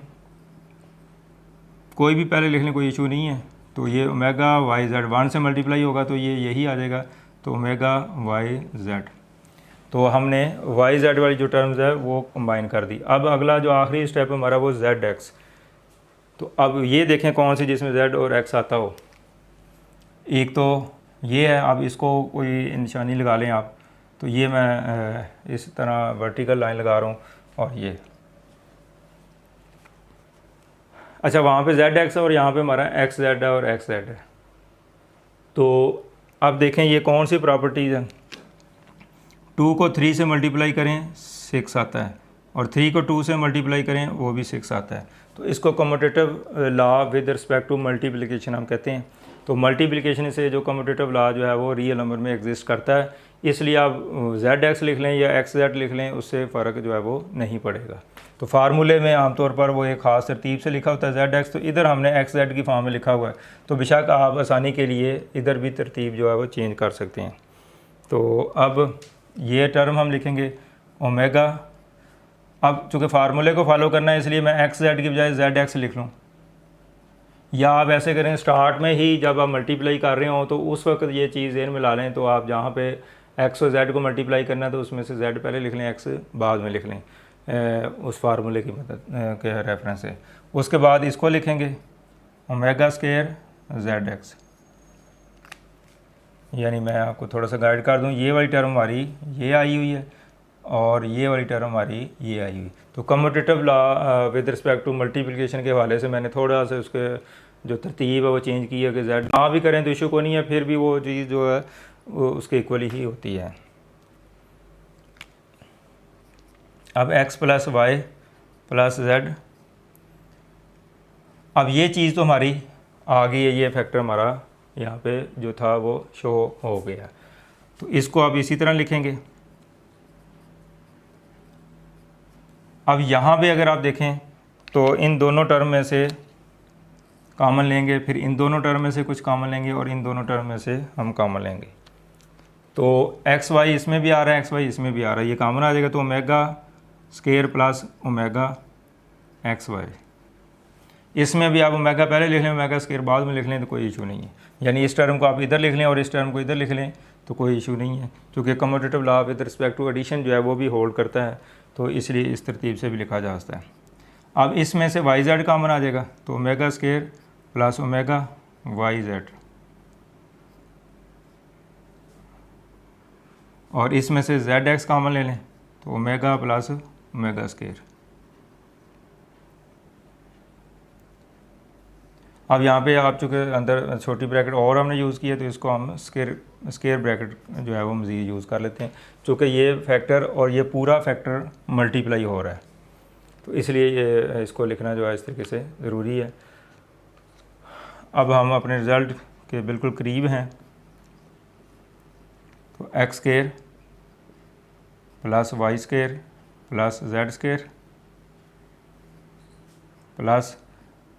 कोई भी पहले लिख लें, कोई इशू नहीं है। तो ये ओमेगा वाई जेड 1 से मल्टीप्लाई होगा तो ये यही आ जाएगा, तो ओमेगा वाई जेड। तो हमने वाई जेड वाली जो टर्म्स है वो कंबाइन कर दी। अब अगला जो आखिरी स्टेप हमारा वो जेड एक्स। तो अब ये देखें कौन सी जिसमें जेड और एक्स आता हो। एक तो ये है, अब इसको कोई निशानी लगा लें आप। तो ये मैं इस तरह वर्टिकल लाइन लगा रहा हूँ, और ये अच्छा वहाँ पे जेड एक्स है और यहाँ पे हमारा एक्स जेड है और एक्स जेड है। तो अब देखें ये कौन सी प्रॉपर्टीज़ है। 2 को 3 से मल्टीप्लाई करें 6 आता है, और 3 को 2 से मल्टीप्लाई करें वो भी 6 आता है। तो इसको commutative law with respect to multiplication हम कहते हैं। तो मल्टीप्लिकेशन से जो कम्यूटेटिव लॉ जो है वो रियल नंबर में एग्जिस्ट करता है, इसलिए आप जेड एक्स लिख लें या एक्स जेड लिख लें, उससे फ़र्क जो है वो नहीं पड़ेगा। तो फार्मूले में आमतौर पर वो एक ख़ास तरतीब से लिखा होता है जेड एक्स, तो इधर हमने एक्स जेड की फॉर्म में लिखा हुआ है। तो बेशक आप आसानी के लिए इधर भी तरतीब जो है वो चेंज कर सकते हैं। तो अब ये टर्म हम लिखेंगे ओमेगा। अब चूँकि फार्मूले को फॉलो करना है इसलिए मैं एक्स जेड की बजाय जेड एक्स लिख लूँ, या आप ऐसे करें स्टार्ट में ही जब आप मल्टीप्लाई कर रहे हो तो उस वक्त ये चीज़ ज़हन में ला लें। तो आप जहाँ पे एक्स और जेड को मल्टीप्लाई करना है तो उसमें से जेड पहले लिख लें, एक्स बाद में लिख लें उस फार्मूले की मदद के रेफरेंस से। उसके बाद इसको लिखेंगे ओमेगा स्क्वायर जेड एक्स। यानी मैं आपको थोड़ा सा गाइड कर दूं, ये वाली टर्म हमारी ये आई हुई है और ये वाली टर्म हमारी ये आई हुई। तो commutative law with respect to multiplication के हवाले से मैंने थोड़ा सा उसके जो तरतीब है वो चेंज की है कि जेड ना भी करें तो इशू को नहीं है, फिर भी वो चीज़ जो है वो उसके इक्वली ही होती है। अब x plus Y plus z. अब ये चीज़ तो हमारी आ गई है, ये फैक्टर हमारा यहाँ पे जो था वो शो हो गया। तो इसको आप इसी तरह लिखेंगे। अब यहाँ पे अगर आप देखें तो इन दोनों टर्म में से कॉमन लेंगे, फिर इन दोनों टर्म में से कुछ कॉमन लेंगे और इन दोनों टर्म में से हम कॉमन लेंगे। तो एक्स वाई इसमें भी आ रहा है, एक्स वाई इसमें भी आ रहा है, ये कॉमन आ जाएगा। तो omega square plus omega x y, इसमें भी आप ओमेगा पहले लिख लें, ओमेगा स्केयर बाद में लिख लें तो कोई इशू नहीं है। यानी इस टर्म को आप इधर लिख लें और इस टर्म को इधर लिख लें तो कोई इशू नहीं है, क्योंकि commutative law with respect to addition जो है वो भी होल्ड करता है, तो इसलिए इस तरतीब से भी लिखा जा सकता है। अब इसमें से वाई जेड कॉमन आ जाएगा, तो omega square plus omega Y z, और इसमें से जेड एक्स कॉमन ले लें तो ओमेगा प्लस ओमेगा स्केयर। अब यहाँ पे आप चूँकि अंदर छोटी ब्रैकेट और हमने यूज़ की है तो इसको हम स्केयर ब्रैकेट जो है वो मज़ीद यूज़ कर लेते हैं, चूँकि ये फैक्टर और ये पूरा फैक्टर मल्टीप्लाई हो रहा है, तो इसलिए ये इसको लिखना जो है इस तरीके से ज़रूरी है। अब हम अपने रिज़ल्ट के बिल्कुल करीब हैं, तो x square plus Y square plus Z square plus,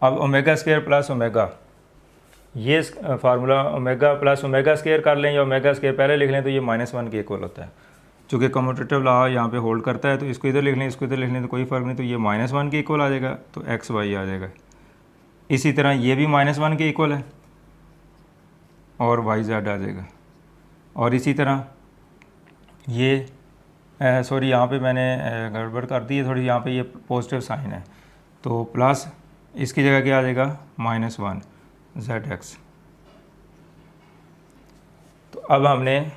अब ओमेगा स्केयर प्लस ओमेगा, ये formula omega plus omega square कर लें या ओमेगा स्केयर पहले लिख लें तो ये -1 के इक्वल होता है। चूँकि कम्यूटेटिव लॉ यहाँ पे होल्ड करता है तो इसको इधर लिख लें, इसको इधर लिख लें तो कोई फ़र्क नहीं, तो ये -1 के इक्वल आ जाएगा, तो एक्स वाई आ जाएगा। इसी तरह ये भी -1 के इक्वल है और वाई जेड आ जाएगा। और इसी तरह ये सॉरी यहाँ पे मैंने गड़बड़ कर दी है थोड़ी, यहाँ पे ये पॉजिटिव साइन है, तो प्लस इसकी जगह क्या आ जाएगा -1 जेड एक्स। तो अब हमने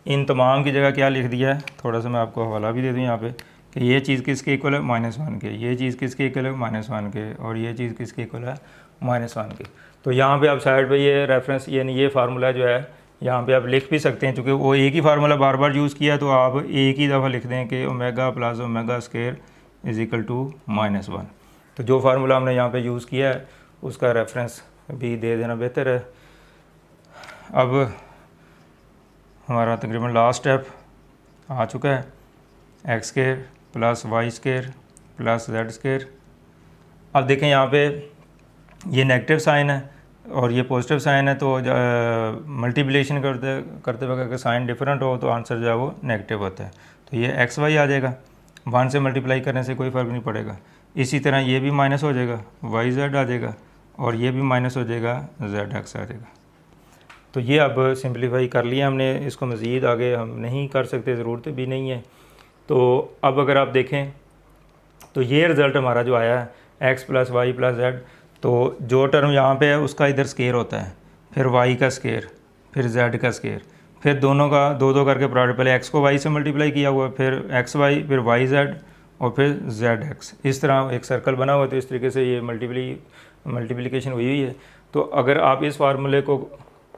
इन तमाम की जगह क्या लिख दिया है, थोड़ा सा मैं आपको हवाला भी दे दूँ यहाँ पे कि ये चीज़ किसके इक्वल है -1 के, ये चीज़ किसके इक्वल है -1 के, और ये चीज़ किसके इक्वल है -1 के। तो यहाँ पे आप साइड पे ये रेफरेंस यानी ये फार्मूला जो है यहाँ पे आप लिख भी सकते हैं, चूँकि वो एक ही फार्मूला बार बार यूज़ किया तो आप एक ही दफ़ा लिख दें कि omega plus omega square is equal to -1। तो जो फार्मूला हमने यहाँ पे यूज़ किया है उसका रेफरेंस भी दे देना बेहतर है। अब हमारा तकरीबन लास्ट स्टेप आ चुका है, x square plus Y square plus Z square. अब देखें यहाँ पे ये नेगेटिव साइन है और ये पॉजिटिव साइन है, तो मल्टीप्लिकेशन करते वक्त अगर साइन डिफरेंट हो तो आंसर जो है वो नेगेटिव होता है। तो ये एक्स वाई आ जाएगा, 1 से मल्टीप्लाई करने से कोई फ़र्क नहीं पड़ेगा। इसी तरह ये भी माइनस हो जाएगा, वाई जेड आ जाएगा, और ये भी माइनस हो जाएगा, जेड एक्स आ जाएगा। तो ये अब सिंप्लीफाई कर लिया हमने, इसको मज़ीद आगे हम नहीं कर सकते, ज़रूरत भी नहीं है। तो अब अगर आप देखें तो ये रिज़ल्ट हमारा जो आया है x plus Y plus z, तो जो टर्म यहाँ पे है उसका इधर स्केयर होता है, फिर वाई का स्केयर, फिर जेड का स्केयर, फिर दोनों का दो करके प्रोडक्ट, पहले एक्स को वाई से मल्टीप्लाई किया हुआ, फिर एक्स वाई, फिर वाई जेड और फिर जेड एक्स, इस तरह एक सर्कल बना हुआ है। तो इस तरीके से ये मल्टीप्लिकेशन हुई है। तो अगर आप इस फार्मूले को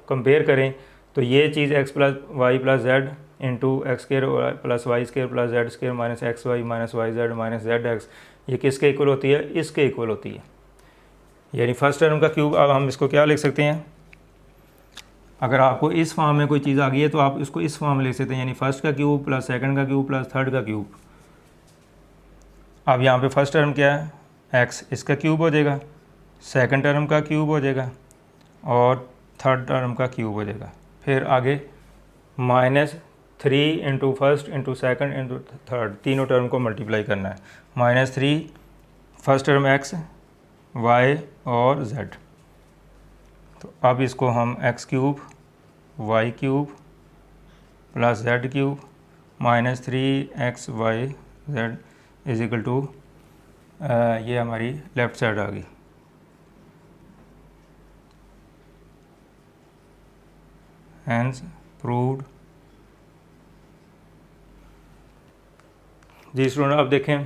कंपेयर करें तो ये चीज़ X plus Y plus Z into X square plus Y square plus Z square minus X Y minus Y Z minus Z X, ये किसके इक्वल होती है, इसके इक्वल होती है, यानी फर्स्ट टर्म का क्यूब। अब हम इसको क्या लिख सकते हैं, अगर आपको इस फॉर्म में कोई चीज़ आ गई है तो आप इसको इस फॉर्म में लिख सकते हैं, यानी फर्स्ट का क्यूब प्लस सेकंड का क्यूब प्लस थर्ड का क्यूब। अब यहाँ पे फर्स्ट टर्म क्या है, एक्स, इसका क्यूब हो जाएगा, सेकंड टर्म का क्यूब हो जाएगा और थर्ड टर्म का क्यूब हो जाएगा। फिर आगे -3 into first into second into third, तीनों टर्म को मल्टीप्लाई करना है। -3 फर्स्ट टर्म एक्स, वाई और जेड। तो अब इसको हम x cube y cube plus z cube -3x y z is equal to, ये हमारी लेफ़्ट साइड आ गई। Hence proved. जी स्टूडेंट, अब देखें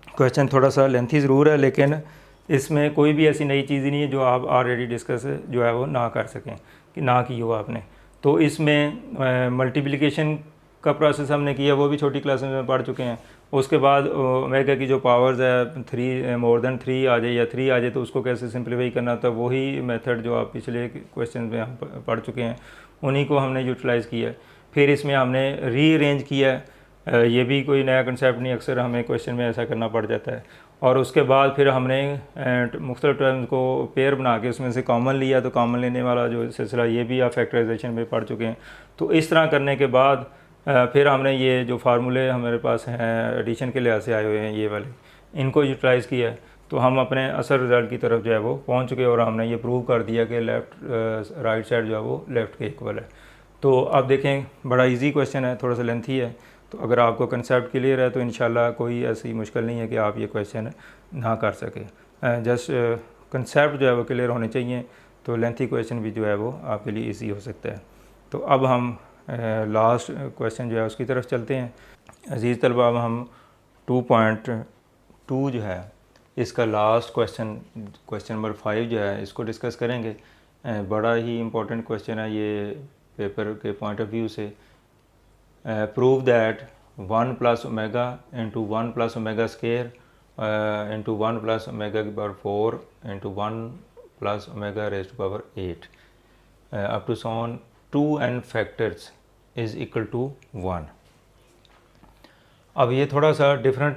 क्वेश्चन थोड़ा सा लेंथी ज़रूर है, लेकिन इसमें कोई भी ऐसी नई चीज़ नहीं है जो आप ऑलरेडी डिस्कस जो है वो ना कर सकें, कि ना की हो आपने। तो इसमें मल्टीप्लिकेशन का प्रोसेस हमने किया, वो भी छोटी क्लास में पढ़ चुके हैं, उसके बाद ओमेगा की जो पावर्स है 3 मोर देन 3 आ जाए या 3 आ जाए तो उसको कैसे सिंप्लीफाई करना होता है, वही मेथड जो आप पिछले क्वेश्चन में हम पढ़ चुके हैं उन्हीं को हमने यूटिलाइज़ किया है। फिर इसमें हमने रीअरेंज किया है, ये भी कोई नया कंसेप्ट नहीं, अक्सर हमें क्वेश्चन में ऐसा करना पड़ जाता है। और उसके बाद फिर हमने मुख्तलिफ टर्म्स को पेयर बना के उसमें से कॉमन लिया, तो कॉमन लेने वाला जो सिलसिला ये भी आप फैक्टराइजेशन में पढ़ चुके हैं। तो इस तरह करने के बाद फिर हमने ये जो फार्मूले हमारे पास हैं एडिशन के लिहाज से आए हुए हैं ये वाले, इनको यूटिलाइज़ किया है, तो हम अपने असल रिज़ल्ट की तरफ जो है वो पहुंच चुके और हमने ये प्रूव कर दिया कि राइट साइड जो है वो लेफ़्ट के इक्वल है। तो आप देखें बड़ा इजी क्वेश्चन है, थोड़ा सा लेंथी है, तो अगर आपको कंसेप्ट क्लियर है तो इंशाल्लाह कोई ऐसी मुश्किल नहीं है कि आप ये क्वेश्चन ना कर सकें। जस्ट कंसेप्ट जो है वो क्लियर होने चाहिए, तो लेंथी क्वेश्चन भी जो है वो आपके लिए ईजी हो सकता है। तो अब हम लास्ट क्वेश्चन जो है उसकी तरफ चलते हैं। अज़ीज़ तलबा, अब हम 2.2 जो है इसका लास्ट क्वेश्चन नंबर 5 जो है इसको डिस्कस करेंगे। बड़ा ही इम्पोर्टेंट क्वेश्चन है ये पेपर के पॉइंट ऑफ व्यू से। Prove that 1 plus omega into 1 plus omega square into 1 plus omega की power 4 into 1 plus omega raise to power 8 up to सॉन 2n factors is equal to 1। अब ये थोड़ा सा डिफरेंट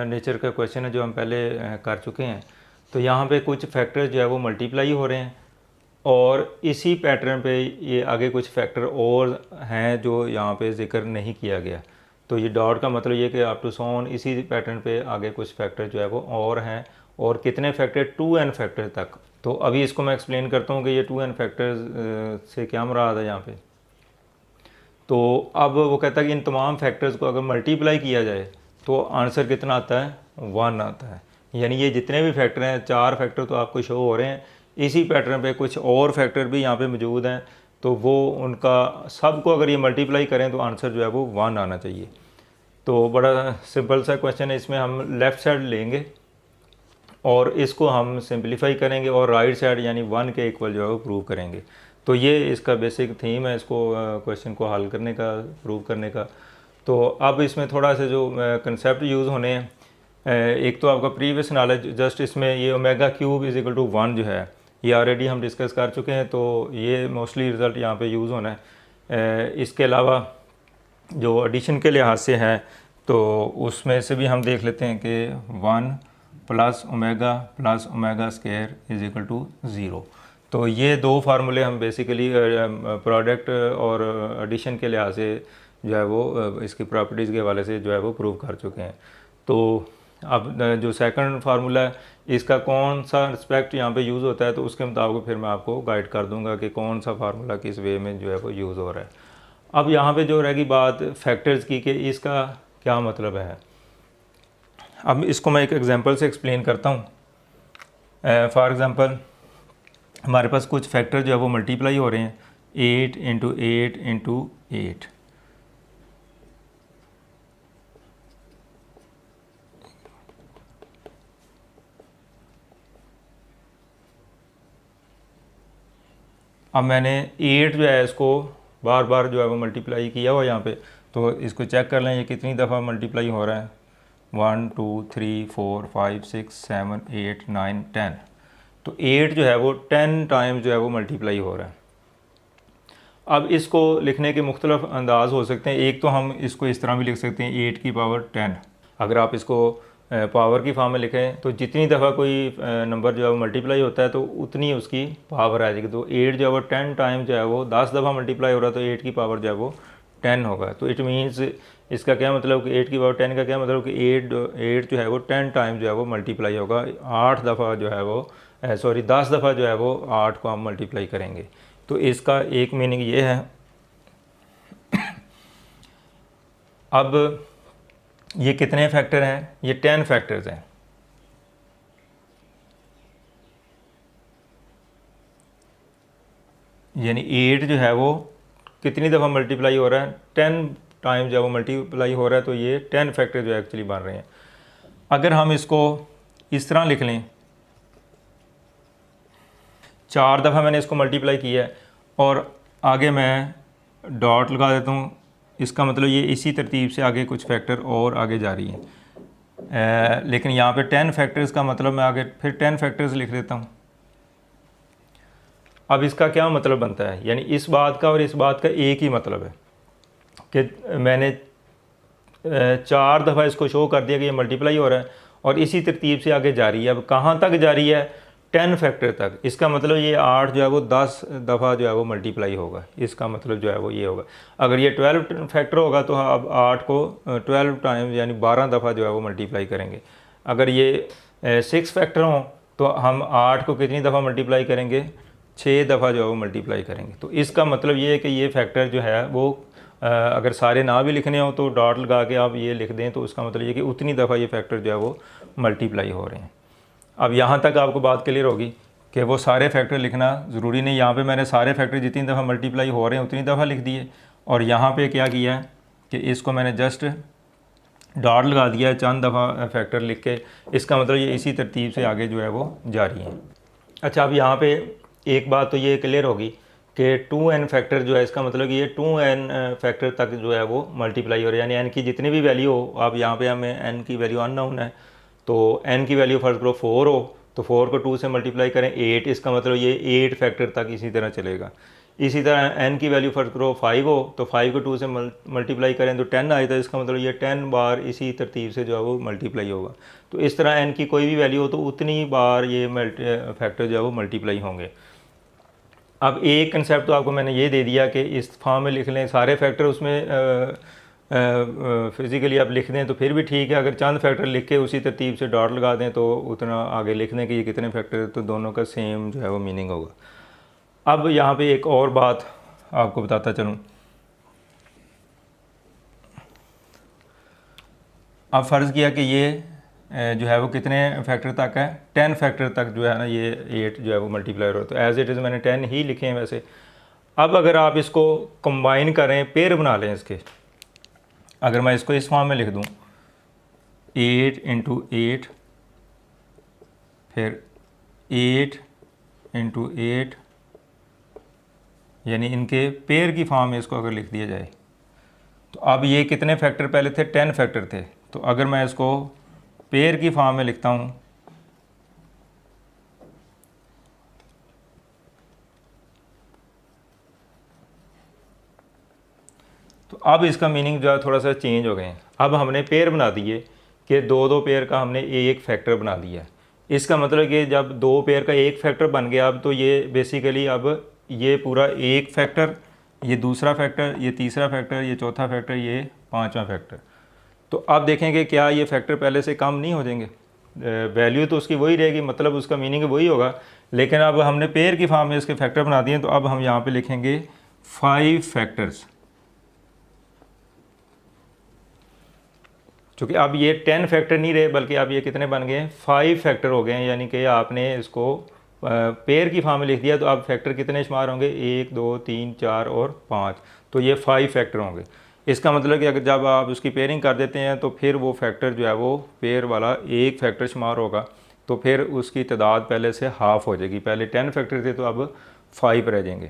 नेचर का question है जो हम पहले कर चुके हैं। तो यहाँ पे कुछ फैक्टर्स जो है वो मल्टीप्लाई हो रहे हैं और इसी पैटर्न पे ये आगे कुछ फैक्टर और हैं जो यहाँ पे ज़िक्र नहीं किया गया। तो ये डॉट का मतलब ये कि अप टू सॉन इसी पैटर्न पे आगे कुछ फैक्टर जो है वो और हैं, और कितने फैक्टर 2n फैक्टर तक। तो अभी इसको मैं एक्सप्लेन करता हूँ कि ये 2n फैक्टर्स से क्या मुराद है यहाँ पे। तो अब वो कहता है कि इन तमाम फैक्टर्स को अगर मल्टीप्लाई किया जाए तो आंसर कितना आता है, 1 आता है। यानी ये जितने भी फैक्टर हैं, 4 फैक्टर तो आपको शो हो रहे हैं, इसी पैटर्न पे कुछ और फैक्टर भी यहाँ पे मौजूद हैं, तो वो उनका सबको अगर ये मल्टीप्लाई करें तो आंसर जो है वो 1 आना चाहिए। तो बड़ा सिंपल सा क्वेश्चन है, इसमें हम लेफ़्ट साइड लेंगे और इसको हम सिंप्लीफाई करेंगे और राइट साइड यानी 1 के इक्वल जो है वो प्रूव करेंगे। तो ये इसका बेसिक थीम है इसको क्वेश्चन को हल करने का, प्रूव करने का। तो अब इसमें थोड़ा सा जो कंसेप्ट यूज़ होने हैं, एक तो आपका प्रीवियस नॉलेज, जस्ट इसमें ये omega cube is equal to 1 जो है ये ऑलरेडी हम डिस्कस कर चुके हैं, तो ये मोस्टली रिज़ल्ट यहाँ पे यूज़ होना है। इसके अलावा जो एडिशन के लिहाज से है तो उसमें से भी हम देख लेते हैं कि 1 plus omega square is equal to 0। तो ये दो फार्मूले हम बेसिकली प्रोडक्ट और एडिशन के लिहाज से जो है वो इसकी प्रॉपर्टीज़ के हवाले से जो है वो प्रूव कर चुके हैं। तो अब जो सेकंड फार्मूला है इसका कौन सा रिस्पेक्ट यहाँ पे यूज़ होता है, तो उसके मुताबिक फिर मैं आपको गाइड कर दूंगा कि कौन सा फार्मूला किस वे में जो है वो यूज़ हो रहा है। अब यहाँ पे जो रहेगी बात फैक्टर्स की कि इसका क्या मतलब है। अब इसको मैं एक एग्जांपल से एक्सप्लेन करता हूँ। फॉर एग्ज़ाम्पल हमारे पास कुछ फैक्टर जो है वो मल्टीप्लाई हो रहे हैं, 8 इंटू 8 इंटू 8। अब मैंने 8 जो है इसको बार बार जो है वो मल्टीप्लाई किया हुआ यहाँ पे, तो इसको चेक कर लें ये कितनी दफ़ा मल्टीप्लाई हो रहा है। 1 2 3 4 5 6 7 8 9 10। तो 8 जो है वो 10 टाइम्स जो है वो मल्टीप्लाई हो रहा है। अब इसको लिखने के मुख्तलिफ अंदाज़ हो सकते हैं। एक तो हम इसको इस तरह भी लिख सकते हैं 8 की पावर 10। अगर आप इसको पावर की फॉर्म में लिखें तो जितनी दफ़ा कोई नंबर जो है वो मल्टीप्लाई होता है तो उतनी उसकी पावर आ जाएगी। तो 8 जो है वो 10 टाइम जो है वो 10 दफ़ा मल्टीप्लाई हो रहा है, तो 8 की पावर जो है वो 10 होगा। तो इट मीन्स इसका क्या मतलब कि 8 की पावर 10 का क्या मतलब कि 8 जो है वो 10 टाइम जो है वो मल्टीप्लाई होगा। 8 दफ़ा जो है वो 10 दफ़ा जो है वो 8 को हम मल्टीप्लाई करेंगे। तो इसका एक मीनिंग ये है। अब ये कितने फैक्टर हैं, ये 10 फैक्टर्स हैं। यानी 8 जो है वो कितनी दफ़ा मल्टीप्लाई हो रहा है, 10 टाइम जो है वो मल्टीप्लाई हो रहा है, तो ये 10 फैक्टर जो एक्चुअली बन रहे हैं। अगर हम इसको इस तरह लिख लें, 4 दफ़ा मैंने इसको मल्टीप्लाई किया है और आगे मैं डॉट लगा देता हूँ, इसका मतलब ये इसी तरतीब से आगे कुछ फैक्टर और आगे जा रही हैं। लेकिन यहाँ पे 10 फैक्टर्स का मतलब मैं आगे फिर 10 फैक्टर्स लिख देता हूँ। अब इसका क्या मतलब बनता है, यानी इस बात का और इस बात का एक ही मतलब है कि मैंने 4 दफ़ा इसको शो कर दिया कि ये मल्टीप्लाई हो रहा है और इसी तरतीब से आगे जारी है। अब कहाँ तक जारी है, 10 फैक्टर तक। इसका मतलब ये 8 जो है वो 10 दफ़ा जो है वो मल्टीप्लाई होगा। इसका मतलब जो है वो ये होगा। अगर ये 12 फैक्टर होगा तो अब 8 को 12 टाइम यानी 12 दफ़ा जो है वो मल्टीप्लाई करेंगे। अगर ये 6 फैक्टर हों तो हम 8 को कितनी दफ़ा मल्टीप्लाई करेंगे, 6 दफ़ा जो है वो मल्टीप्लाई करेंगे। तो इसका मतलब ये है कि ये फैक्टर जो है वो अगर सारे ना भी लिखने हो तो डॉट लगा के आप ये लिख दें तो उसका मतलब ये कि उतनी दफ़ा ये फैक्टर जो है वो मल्टीप्लाई हो रहे हैं। अब यहाँ तक आपको बात क्लियर होगी कि वो सारे फैक्टर लिखना ज़रूरी नहीं। यहाँ पे मैंने सारे फैक्टर जितनी दफ़ा मल्टीप्लाई हो रहे हैं उतनी दफ़ा लिख दिए और यहाँ पे क्या किया है कि इसको मैंने जस्ट डॉट लगा दिया है चंद दफ़ा फैक्टर लिख के। इसका मतलब ये इसी तरतीब से आगे जो है वो जारी है। अच्छा, अब यहाँ पे एक बात तो ये क्लियर होगी कि 2n फैक्टर जो है इसका मतलब कि ये 2n फैक्टर तक जो है वो मल्टीप्लाई हो रहा है, यानी n की जितनी भी वैल्यू हो। अब यहाँ पे हमें n की वैल्यू अननोन है तो n की वैल्यू फर्स्ट करो 4 हो तो 4 को 2 से मल्टीप्लाई करें 8, इसका मतलब ये 8 फैक्टर तक इसी तरह चलेगा। इसी तरह n की वैल्यू फर्स्ट करो 5 हो तो 5 को 2 से मल्टीप्लाई करें तो 10 आए तो इसका मतलब ये 10 बार इसी तरतीब से जो है वो मल्टीप्लाई होगा। तो इस तरह n की कोई भी वैल्यू हो तो उतनी बार ये फैक्टर जो है वो मल्टीप्लाई होंगे। अब एक कंसेप्ट तो आपको मैंने ये दे दिया कि इस फॉर्म में लिख लें सारे फैक्टर, उसमें फिज़िकली आप लिख दें तो फिर भी ठीक है। अगर चंद फैक्टर लिख के उसी तरतीब से डॉट लगा दें तो उतना आगे लिख दें कि ये कितने फैक्टर है तो दोनों का सेम जो है वो मीनिंग होगा। अब यहाँ पे एक और बात आपको बताता चलूँ। अब फ़र्ज़ किया कि ये जो है वो कितने फैक्टर तक है, 10 फैक्टर तक जो है ना ये 8 जो है वो मल्टीप्लाई हो। तो एज़ इट इज़ मैंने 10 ही लिखे हैं वैसे। अब अगर आप इसको कंबाइन करें, पेयर बना लें इसके, अगर मैं इसको इस फॉर्म में लिख दूं 8 इंटू 8 फिर 8 इंटू 8, यानी इनके पेयर की फॉर्म में इसको अगर लिख दिया जाए तो अब ये कितने फैक्टर पहले थे, 10 फैक्टर थे। तो अगर मैं इसको पेयर की फॉर्म में लिखता हूँ तो अब इसका मीनिंग जो है थोड़ा सा चेंज हो गए हैं। अब हमने पेयर बना दिए कि दो दो पेयर का हमने एक फैक्टर बना दिया। इसका मतलब कि जब दो पेयर का एक फैक्टर बन गया अब तो ये बेसिकली अब ये पूरा एक फैक्टर, ये दूसरा फैक्टर, ये तीसरा फैक्टर, ये चौथा फैक्टर, ये पांचवा फैक्टर। तो अब देखेंगे क्या ये फैक्टर पहले से कम नहीं हो जाएंगे, वैल्यू तो उसकी वही रहेगी, मतलब उसका मीनिंग वही होगा। लेकिन अब हमने पेयर की फॉर्म में इसके फैक्टर बना दिए तो अब हम यहाँ पे लिखेंगे 5 फैक्टर्स, क्योंकि अब ये 10 फैक्टर नहीं रहे बल्कि अब ये कितने बन गए, 5 फैक्टर हो गए हैं। यानी कि आपने इसको पेयर की फॉर्म में लिख दिया तो अब फैक्टर कितने शुमार होंगे, 1 2 3 4 और 5, तो ये 5 फैक्टर होंगे। इसका मतलब कि अगर जब आप उसकी पेयरिंग कर देते हैं तो फिर वो फैक्टर जो है वो पेयर वाला एक फैक्टर शुमार होगा, तो फिर उसकी तादाद पहले से हाफ़ हो जाएगी। पहले 10 फैक्टर थे तो अब 5 रह जाएंगे।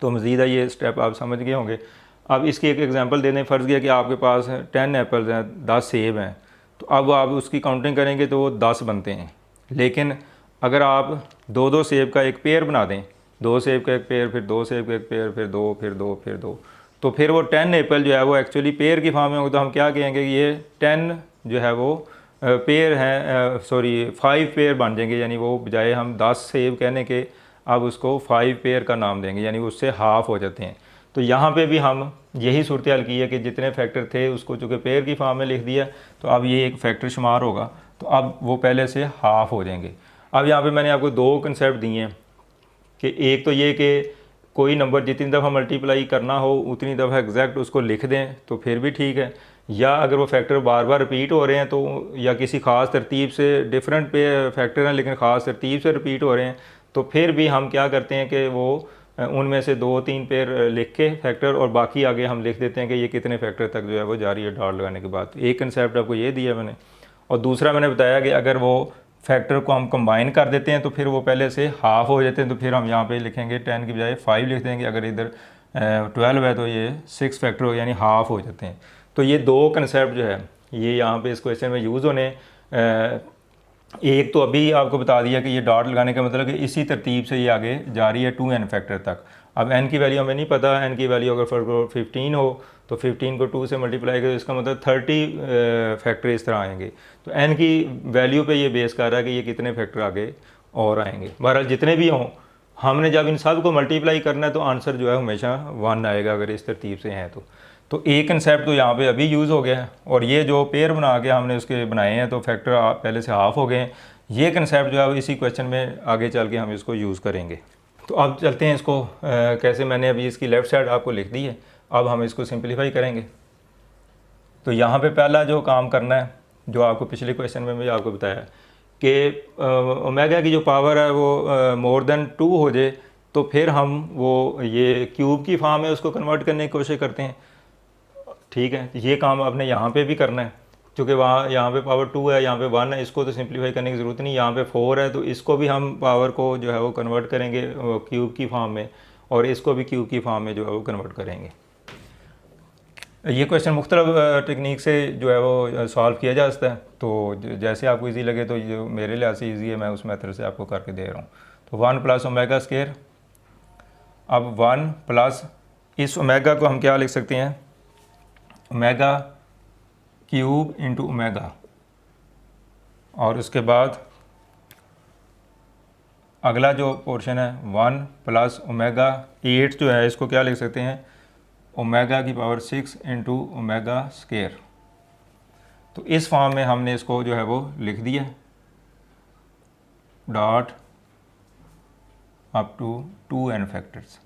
तो मज़ीद है ये स्टेप आप समझ गए होंगे। अब इसकी एक एग्जांपल दे दें। फ़र्ज़ किया कि आपके पास 10 एप्पल्स हैं, 10 सेब हैं, तो अब आप उसकी काउंटिंग करेंगे तो वो 10 बनते हैं। लेकिन अगर आप दो दो सेब का एक पेयर बना दें, 2 सेब का एक पेयर, फिर 2 सेब का एक पेयर, फिर 2 फिर 2 फिर 2, तो फिर वो 10 एप्पल जो है वो एक्चुअली पेयर की फॉर्म में होगा। तो हम क्या कहेंगे कि ये 10 जो है वो पेयर हैं, सॉरी 5 पेयर बन जाएंगे। यानी वो बजाय हम 10 सेब कहने के अब उसको 5 पेयर का नाम देंगे, यानी उससे हाफ़ हो जाते हैं। तो यहाँ पे भी हम यही सूरत हाल की है कि जितने फैक्टर थे उसको चूँकि पेयर की फॉर्म में लिख दिया तो अब ये एक फैक्टर शुमार होगा, तो अब वो पहले से हाफ़ हो जाएंगे। अब यहाँ पे मैंने आपको दो कंसेप्ट दिए हैं कि एक तो ये कि कोई नंबर जितनी दफ़ा मल्टीप्लाई करना हो उतनी दफ़ा एग्जैक्ट उसको लिख दें तो फिर भी ठीक है, या अगर वो फैक्टर बार बार रिपीट हो रहे हैं तो, या किसी ख़ास तरतीब से डिफरेंट पे फैक्टर हैं लेकिन ख़ास तरतीब से रिपीट हो रहे हैं, तो फिर भी हम क्या करते हैं कि वो उनमें से 2-3 पेयर लिख के फैक्टर और बाकी आगे हम लिख देते हैं कि ये कितने फैक्टर तक जो है वो जारी है डॉट लगाने के बाद। एक कंसेप्ट आपको ये दिया मैंने, और दूसरा मैंने बताया कि अगर वो फैक्टर को हम कंबाइन कर देते हैं तो फिर वो पहले से हाफ़ हो जाते हैं, तो फिर हम यहाँ पे लिखेंगे 10 की बजाय 5 लिख देंगे। अगर इधर 12 है तो ये 6 फैक्टर हो यानी हाफ़ हो जाते हैं। तो ये दो कंसेप्ट जो है ये यहाँ पे इस क्वेश्चन में यूज़ होने। एक तो अभी आपको बता दिया कि ये डॉट लगाने का मतलब कि इसी तरतीब से ये आगे जा रही है 2n फैक्टर तक। अब n की वैल्यू हमें नहीं पता, n की वैल्यू अगर फॉर 15 हो तो 15 को 2 से मल्टीप्लाई करें, इसका मतलब 30 फैक्टर इस तरह आएंगे। तो n की वैल्यू पे ये बेस कर रहा है कि ये कितने फैक्टर आगे और आएंगे। बहरहाल जितने भी हों, हमने जब इन सब को मल्टीप्लाई करना है तो आंसर जो है हमेशा 1 आएगा अगर इस तरतीब से हैं तो एक कंसेप्ट तो यहाँ पे अभी यूज़ हो गया है। और ये जो पेयर बना के हमने उसके बनाए हैं तो फैक्टर पहले से हाफ़ हो गए हैं। ये कंसेप्ट जो है इसी क्वेश्चन में आगे चल के हम इसको यूज़ करेंगे। तो अब चलते हैं इसको कैसे, मैंने अभी इसकी लेफ़्ट साइड आपको लिख दी है, अब हम इसको सिंप्लीफाई करेंगे। तो यहाँ पे पहला जो काम करना है, जो आपको पिछले क्वेश्चन में भी आपको बताया कि ओमेगा की जो पावर है वो मोर देन 2 हो जाए तो फिर हम वो ये क्यूब की फॉर्म है उसको कन्वर्ट करने की कोशिश करते हैं। ठीक है, ये काम आपने यहाँ पे भी करना है, क्योंकि वहाँ यहाँ पे पावर 2 है, यहाँ पे 1 है, इसको तो सिंप्लीफाई करने की ज़रूरत नहीं। यहाँ पे 4 है तो इसको भी हम पावर को जो है वो कन्वर्ट करेंगे क्यूब की फॉर्म में, और इसको भी क्यूब की फॉर्म में जो है वो कन्वर्ट करेंगे। ये क्वेश्चन मुख्तलिफ टेक्निक से जो है वो सॉल्व किया जा सकता है, तो जैसे आपको ईजी लगे, तो जो मेरे लिहाज से ईजी है मैं उस मेथड से आपको करके दे रहा हूँ। तो 1 प्लस ओमेगा स्क्वायर, अब 1 प्लस इस ओमेगा को हम क्या लिख सकते हैं, ओमेगा क्यूब इंटू ओमेगा, और उसके बाद अगला जो पोर्शन है 1 प्लस ओमेगा 8 जो है इसको क्या लिख सकते हैं, ओमेगा की पावर 6 इंटू ओमेगा स्क्वायर। तो इस फॉर्म में हमने इसको जो है वो लिख दिया dot up to 2n factors.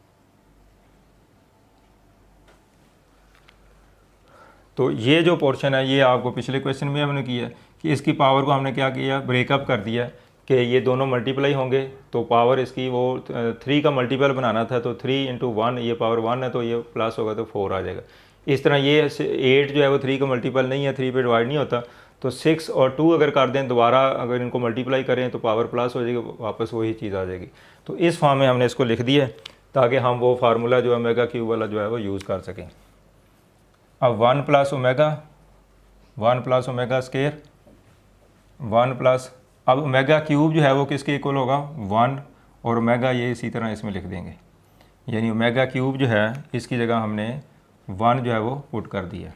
तो ये जो पोर्शन है ये आपको पिछले क्वेश्चन में हमने किया कि इसकी पावर को हमने क्या किया, ब्रेकअप कर दिया कि ये दोनों मल्टीप्लाई होंगे तो पावर इसकी वो 3 का मल्टीपल बनाना था, तो 3 इंटू 1, ये पावर 1 है तो ये प्लस होगा तो 4 आ जाएगा। इस तरह ये 8 जो है वो 3 का मल्टीपल नहीं है, 3 पे डिवाइड नहीं होता, तो 6 और 2 अगर कर दें दोबारा, अगर इनको मल्टीप्लाई करें तो पावर प्लस हो जाएगी, वापस वही चीज़ आ जाएगी। तो इस फॉर्म में हमने इसको लिख दिया ताकि हम वो फार्मूला जो ओमेगा क्यूब वाला जो है वो यूज़ कर सकें। अब 1 प्लस ओमेगा स्क्वायर, 1 प्लस, अब ओमेगा क्यूब जो है वो किसके इक्वल होगा, 1, और ओमेगा ये इसी तरह इसमें लिख देंगे, यानी ओमेगा क्यूब जो है इसकी जगह हमने 1 जो है वो पुट कर दिया।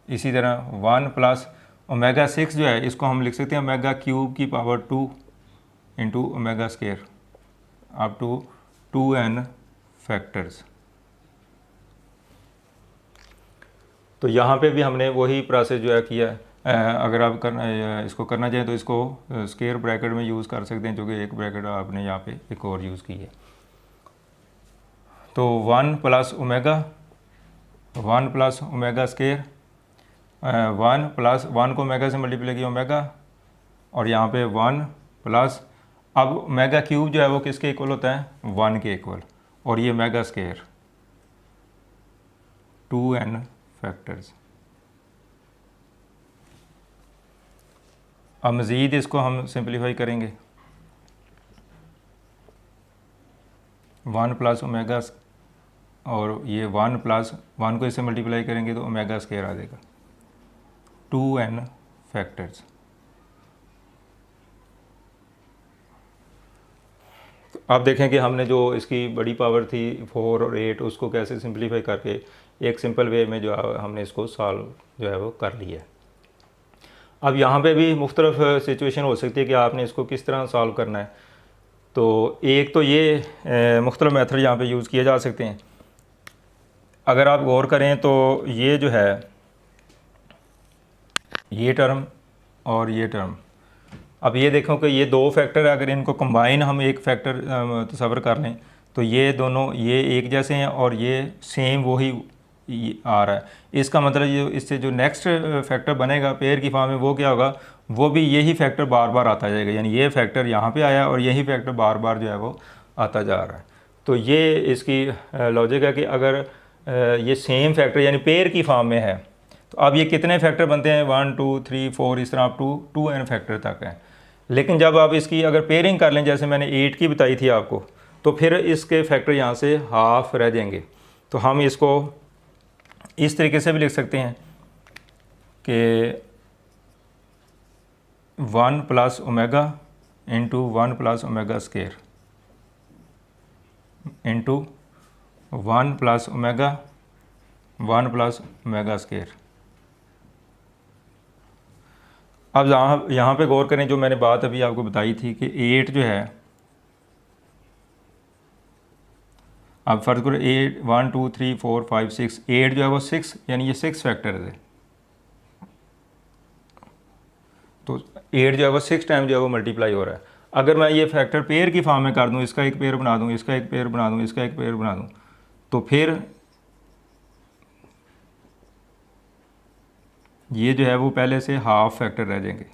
इसी तरह 1 प्लस ओमेगा 6 जो है इसको हम लिख सकते हैं ओमेगा क्यूब की power 2 into omega square up to 2n factors. तो यहाँ पे भी हमने वही प्रोसेस जो है किया। अगर आप इसको करना चाहें तो इसको स्क्वायर ब्रैकेट में यूज़ कर सकते हैं, जो कि एक ब्रैकेट आपने यहाँ पे एक और यूज़ की है। तो 1 प्लस ओमेगा स्क्वायर, 1 प्लस 1 को ओमेगा से मल्टीप्लाई किया ओमेगा, और यहाँ पे 1 प्लस, अब ओमेगा क्यूब जो है वो किसके इक्वल होता है, 1 के इक्वल, और ये ओमेगा स्क्वायर 2n फैक्टर्स। अब मज़ीद इसको हम सिंप्लीफाई करेंगे, 1 प्लस ओमेगा, और ये 1 प्लस 1 को इससे मल्टीप्लाई करेंगे तो ओमेगा स्क्वायर आ जाएगा 2n फैक्टर्स। तो आप देखें कि हमने जो इसकी बड़ी पावर थी 4 और 8 उसको कैसे सिंप्लीफाई करके एक सिंपल वे में जो है हमने इसको सॉल्व जो है वो कर लिया। अब यहाँ पे भी मुख्तलिफ सिचुएशन हो सकती है कि आपने इसको किस तरह सॉल्व करना है। तो एक तो ये मुख्तलिफ मेथड यहाँ पे यूज़ किए जा सकते हैं। अगर आप गौर करें तो ये जो है ये टर्म और ये टर्म, अब ये देखो कि ये दो फैक्टर है, अगर इनको कंबाइन हम एक फैक्टर तस्वर कर लें तो ये दोनों ये एक जैसे हैं और ये सेम वही आ रहा है। इसका मतलब ये इससे जो नेक्स्ट फैक्टर बनेगा पेयर की फॉर्म में वो क्या होगा, वो भी यही फैक्टर बार बार आता जाएगा, यानी ये फैक्टर यहाँ पे आया और यही फैक्टर बार बार जो है वो आता जा रहा है। तो ये इसकी लॉजिक है कि अगर ये सेम फैक्टर यानी पेयर की फॉर्म में है तो अब ये कितने फैक्टर बनते हैं, 1 2 3 4 इस तरह आप 2n फैक्टर तक हैं। लेकिन जब आप इसकी अगर पेयरिंग कर लें जैसे मैंने 8 की बताई थी आपको, तो फिर इसके फैक्टर यहाँ से हाफ रह जाएंगे। तो हम इसको इस तरीके से भी लिख सकते हैं कि 1 plus omega into 1 plus omega square into 1 plus omega 1 plus omega square. अब यहाँ पे गौर करें, जो मैंने बात अभी आपको बताई थी कि 8 जो है, अब फर्ज करो 8 1 2 3 4 5 6 8 जो है वो 6, यानी ये 6 फैक्टर है। तो 8 जो है वो 6 टाइम जो है वो मल्टीप्लाई हो रहा है। अगर मैं ये फैक्टर पेयर की फॉर्म में कर दूँ, इसका एक पेयर बना दूँ, इसका एक पेयर बना दूँ, इसका एक पेयर बना दूँ, तो फिर ये जो है वो पहले से हाफ फैक्टर रह जाएंगे।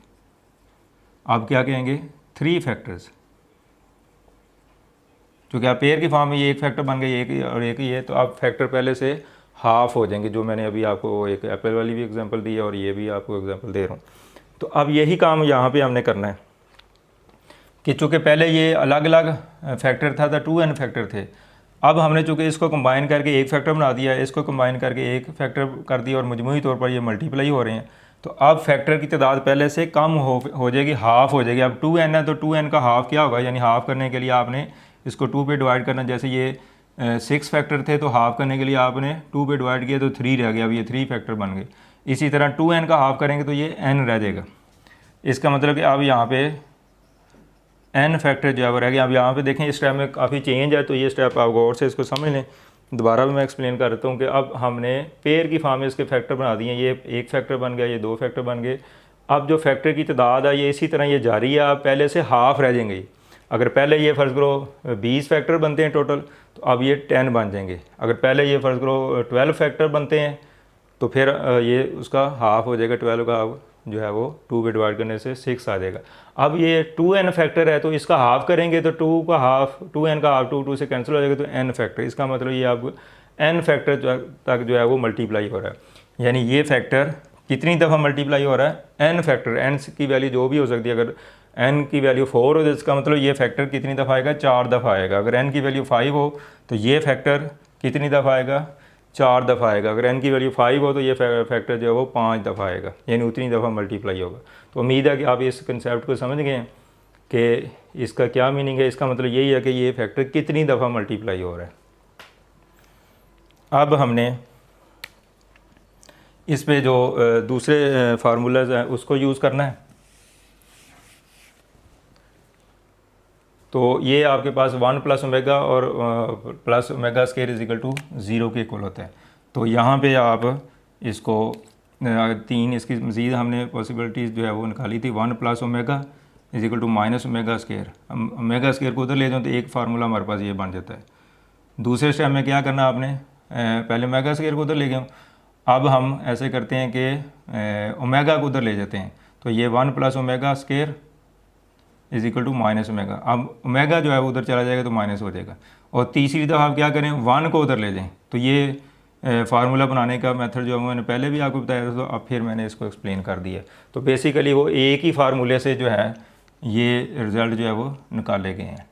अब क्या कहेंगे, 3 फैक्टर्स, क्योंकि आप पेयर की फॉर्म में ये एक फैक्टर बन गए, एक और एक ही है, तो आप फैक्टर पहले से हाफ हो जाएंगे। जो मैंने अभी आपको एक एप्पल वाली भी एग्जांपल दी है और ये भी आपको एग्जांपल दे रहा हूँ। तो अब यही काम यहाँ पे हमने करना है कि चूँकि पहले ये अलग अलग फैक्टर था 2n फैक्टर थे, अब हमने चूँकि इसको कंबाइन करके एक फैक्टर बना दिया, इसको कंबाइन करके एक फैक्टर कर दिया और मजमूई तौर पर ये मल्टीप्लाई हो रहे हैं। तो अब फैक्टर की तादाद पहले से कम हो जाएगी, हाफ़ हो जाएगी। अब 2n है तो 2n का हाफ़ क्या होगा, यानी हाफ़ करने के लिए आपने इसको 2 पे डिवाइड करना। जैसे ये 6 फैक्टर थे तो हाफ़ करने के लिए आपने 2 पे डिवाइड किया तो 3 रह गया, अब ये 3 फैक्टर बन गए। इसी तरह 2n का हाफ़ करेंगे तो ये n रह जाएगा। इसका मतलब कि अब यहाँ पे n फैक्टर जो है वो रह गया। अब यहाँ पे देखें इस स्टेप में काफ़ी चेंज है, तो ये स्टेप आप गौर से इसको समझ लें। दोबारा भी मैं एक्सप्लेन कर देता हूँ कि अब हमने पेयर की फॉर्म में इसके फैक्टर बना दिए। ये एक फैक्टर बन गया, ये 2 फैक्टर बन गए। अब जो फैक्टर की तादाद है ये इसी तरह ये जारी है, अब पहले से हाफ़ रह जाएंगे। अगर पहले ये फ़र्ज़ करो 20 फैक्टर बनते हैं टोटल, तो अब ये 10 बन जाएंगे। अगर पहले ये फ़र्ज़ करो 12 फैक्टर बनते हैं तो फिर ये उसका हाफ़ हो जाएगा। 12 का जो है वो 2 पे डिवाइड करने से 6 आ जाएगा। अब ये 2n फैक्टर है तो इसका हाफ़ करेंगे तो 2 का हाफ़ 2n का हाफ़ 2 से कैंसिल हो जाएगा, तो n फैक्टर। इसका मतलब ये अब n फैक्टर तक जो है वो मल्टीप्लाई हो रहा है। यानी ये फैक्टर कितनी दफ़ा मल्टीप्लाई हो रहा है, n फैक्टर। n की वैल्यू जो भी हो सकती है, अगर n की वैल्यू 4 हो तो इसका मतलब ये फैक्टर कितनी दफ़ा आएगा, 4 दफ़ा आएगा। अगर n की वैल्यू 5 हो तो ये फैक्टर कितनी दफ़ा आएगा, 4 दफ़ा आएगा। अगर n की वैल्यू 5 हो तो ये फैक्टर जो है वो 5 दफ़ा आएगा, यानी उतनी दफ़ा मल्टीप्लाई होगा। तो उम्मीद है कि आप इस कंसेप्ट को समझ गए हैं कि इसका क्या मीनिंग है। इसका मतलब यही है कि ये फैक्टर कितनी दफ़ा मल्टीप्लाई हो रहा है। अब हमने इस पे जो दूसरे फार्मूलाज हैं उसको यूज़ करना है। तो ये आपके पास 1 प्लस ओमेगा और plus omega square is equal to 0 के इक्वल होता है। तो यहाँ पे आप इसको 3 इसकी मज़ीद हमने पॉसिबिलिटीज़ जो है वो निकाली थी। 1 plus omega is equal to minus omega square. Omega square को उधर ले जाओ तो एक फार्मूला हमारे पास ये बन जाता है। दूसरे स्टेप में क्या करना आपने, पहले ओमेगा स्केयर को उधर ले गए, अब हम ऐसे करते हैं कि ओमेगा को उधर ले जाते हैं। तो ये 1 plus omega square is equal to minus omega. अब ओमेगा जो है वो उधर चला जाएगा तो माइनस हो जाएगा। और तीसरी दफ़ा आप क्या करें, 1 को उधर ले जाएं। तो ये फार्मूला बनाने का मेथड जो है मैंने पहले भी आपको बताया था, तो अब फिर मैंने इसको एक्सप्लेन कर दिया। तो बेसिकली वो एक ही फार्मूले से जो है ये रिज़ल्ट जो है वो निकाले गए हैं।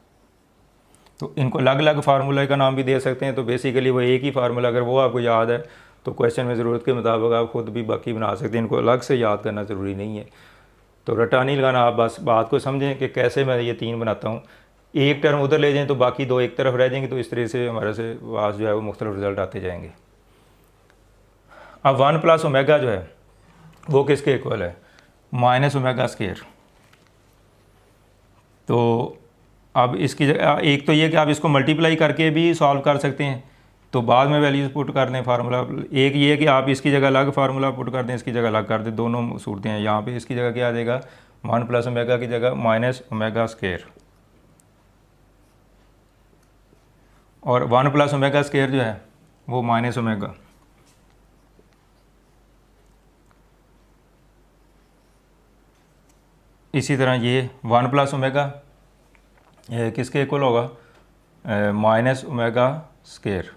तो इनको अलग अलग फार्मूला का नाम भी दे सकते हैं। तो बेसिकली वो एक ही फार्मूला, अगर वो आपको याद है तो क्वेश्चन में ज़रूरत के मुताबिक आप ख़ुद भी बाकी बना सकते हैं। इनको अलग से याद करना ज़रूरी नहीं है। तो रटा नहीं लगाना, आप बस बात को समझें कि कैसे मैं ये 3 बनाता हूँ। एक टर्म उधर ले जाएं तो बाकी 2 एक तरफ रह जाएंगे। तो इस तरह से हमारे से पास जो है वो मुख्तलिफ रिज़ल्ट आते जाएंगे। अब 1 प्लस ओमेगा जो है वो किसके इक्वल है, माइनस ओमेगा स्केयर। तो अब इसकी जगह एक तो ये कि आप इसको मल्टीप्लाई करके भी सॉल्व कर सकते हैं, तो बाद में वैल्यूज़ पुट कर दें फार्मूला। एक ये कि आप इसकी जगह अलग फार्मूला पुट कर दें, इसकी जगह अलग कर दें, दोनों सूरतें हैं। यहाँ पे इसकी जगह क्या आ जाएगा, 1 प्लस ओमेगा की जगह माइनस ओमेगा स्केयर, और 1 प्लस ओमेगा स्केयर जो है वो माइनस ओमेगा। इसी तरह ये 1 प्लस ओमेगा किसके इक्वल होगा, माइनस ओमेगा स्केयर,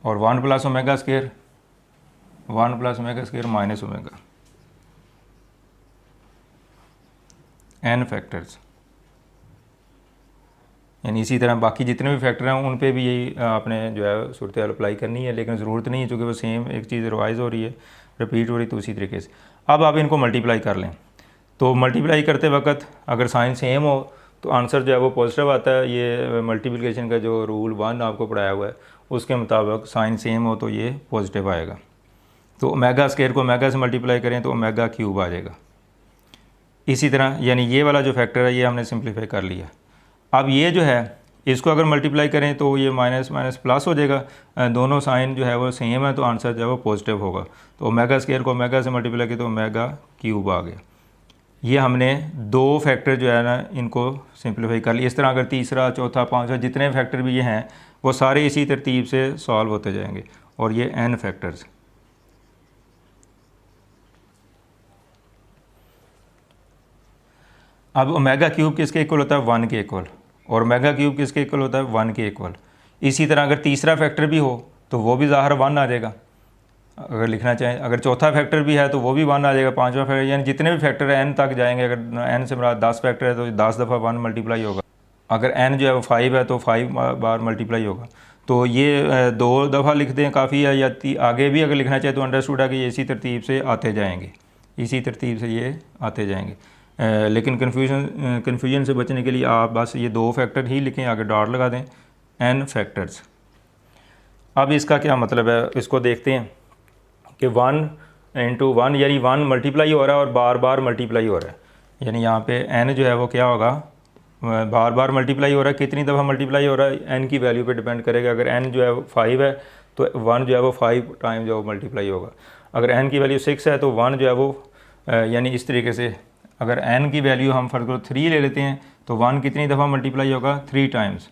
और 1 plus omega square, 1 plus omega square minus omega, n factors. यानी इसी तरह बाकी जितने भी फैक्टर हैं उन पे भी यही आपने जो है सूरत हाल अप्लाई करनी है, लेकिन ज़रूरत नहीं है चूँकि वो सेम एक चीज़ रिवाइज़ हो रही है, रिपीट हो रही, तो उसी तरीके से अब आप इनको मल्टीप्लाई कर लें। तो मल्टीप्लाई करते वक्त अगर साइन सेम हो तो आंसर जो है वो पॉजिटिव आता है। ये मल्टीप्लिकेशन का जो रूल 1 आपको पढ़ाया हुआ है उसके मुताबिक साइन सेम हो तो ये पॉजिटिव आएगा। तो ओमेगा स्क्वायर को ओमेगा से मल्टीप्लाई करें तो ओमेगा क्यूब आ जाएगा। इसी तरह यानी ये वाला जो फैक्टर है ये हमने सिंप्लीफाई कर लिया। अब ये जो है इसको अगर मल्टीप्लाई करें तो ये माइनस माइनस प्लस हो जाएगा। दोनों साइन जो है वो सेम है तो आंसर जो है वो पॉजिटिव होगा। तो ओमेगा स्क्वायर को ओमेगा से मल्टीप्लाई किया तो ओमेगा क्यूब आ गया। ये हमने दो फैक्टर जो है ना इनको सिंप्लीफाई कर लिया। इस तरह अगर तीसरा चौथा पांचवा जितने फैक्टर भी ये हैं वो सारे इसी तरतीब से सॉल्व होते जाएंगे और ये n फैक्टर्स। अब ओमेगा क्यूब किसके इक्वल होता है 1 के इक्वल, और ओमेगा क्यूब किसके इक्वल होता है 1 के इक्वल। इसी तरह अगर तीसरा फैक्टर भी हो तो वो भी ज़ाहिर 1 आ जाएगा। अगर लिखना चाहें अगर चौथा फैक्टर भी है तो वो भी 1 आ जाएगा, पांचवा फैक्टर, यानी जितने भी फैक्टर है n तक जाएंगे। अगर n से मुराद 10 फैक्टर है तो 10 दफ़ा 1 मल्टीप्लाई होगा। अगर n जो है वो 5 है तो 5 बार मल्टीप्लाई होगा। तो ये 2 दफ़ा लिख दें काफ़ी है, या आगे भी अगर लिखना चाहे तो अंडरस्टूड है कि ये इसी तरतीब से आते जाएंगे, इसी तरतीब से ये आते जाएंगे। लेकिन कन्फ्यूजन से बचने के लिए आप बस ये 2 फैक्टर ही लिखें, आगे डॉट लगा दें, n फैक्टर्स। अब इसका क्या मतलब है इसको देखते हैं कि 1 इंटू 1 यानी 1 मल्टीप्लाई हो रहा है और बार बार मल्टीप्लाई हो रहा है। यानी यहाँ पे n जो है वो क्या होगा, बार बार मल्टीप्लाई हो रहा है। कितनी दफ़ा मल्टीप्लाई हो रहा है n की वैल्यू पे डिपेंड करेगा। अगर n जो है 5 है तो 1 जो है वो 5 टाइम जो है वो मल्टीप्लाई होगा। अगर n की वैल्यू 6 है तो 1 जो है वो यानी इस तरीके से अगर n की वैल्यू हम फर्ज करो 3 ले लेते हैं तो 1 कितनी दफ़ा मल्टीप्लाई होगा 3 टाइम्स।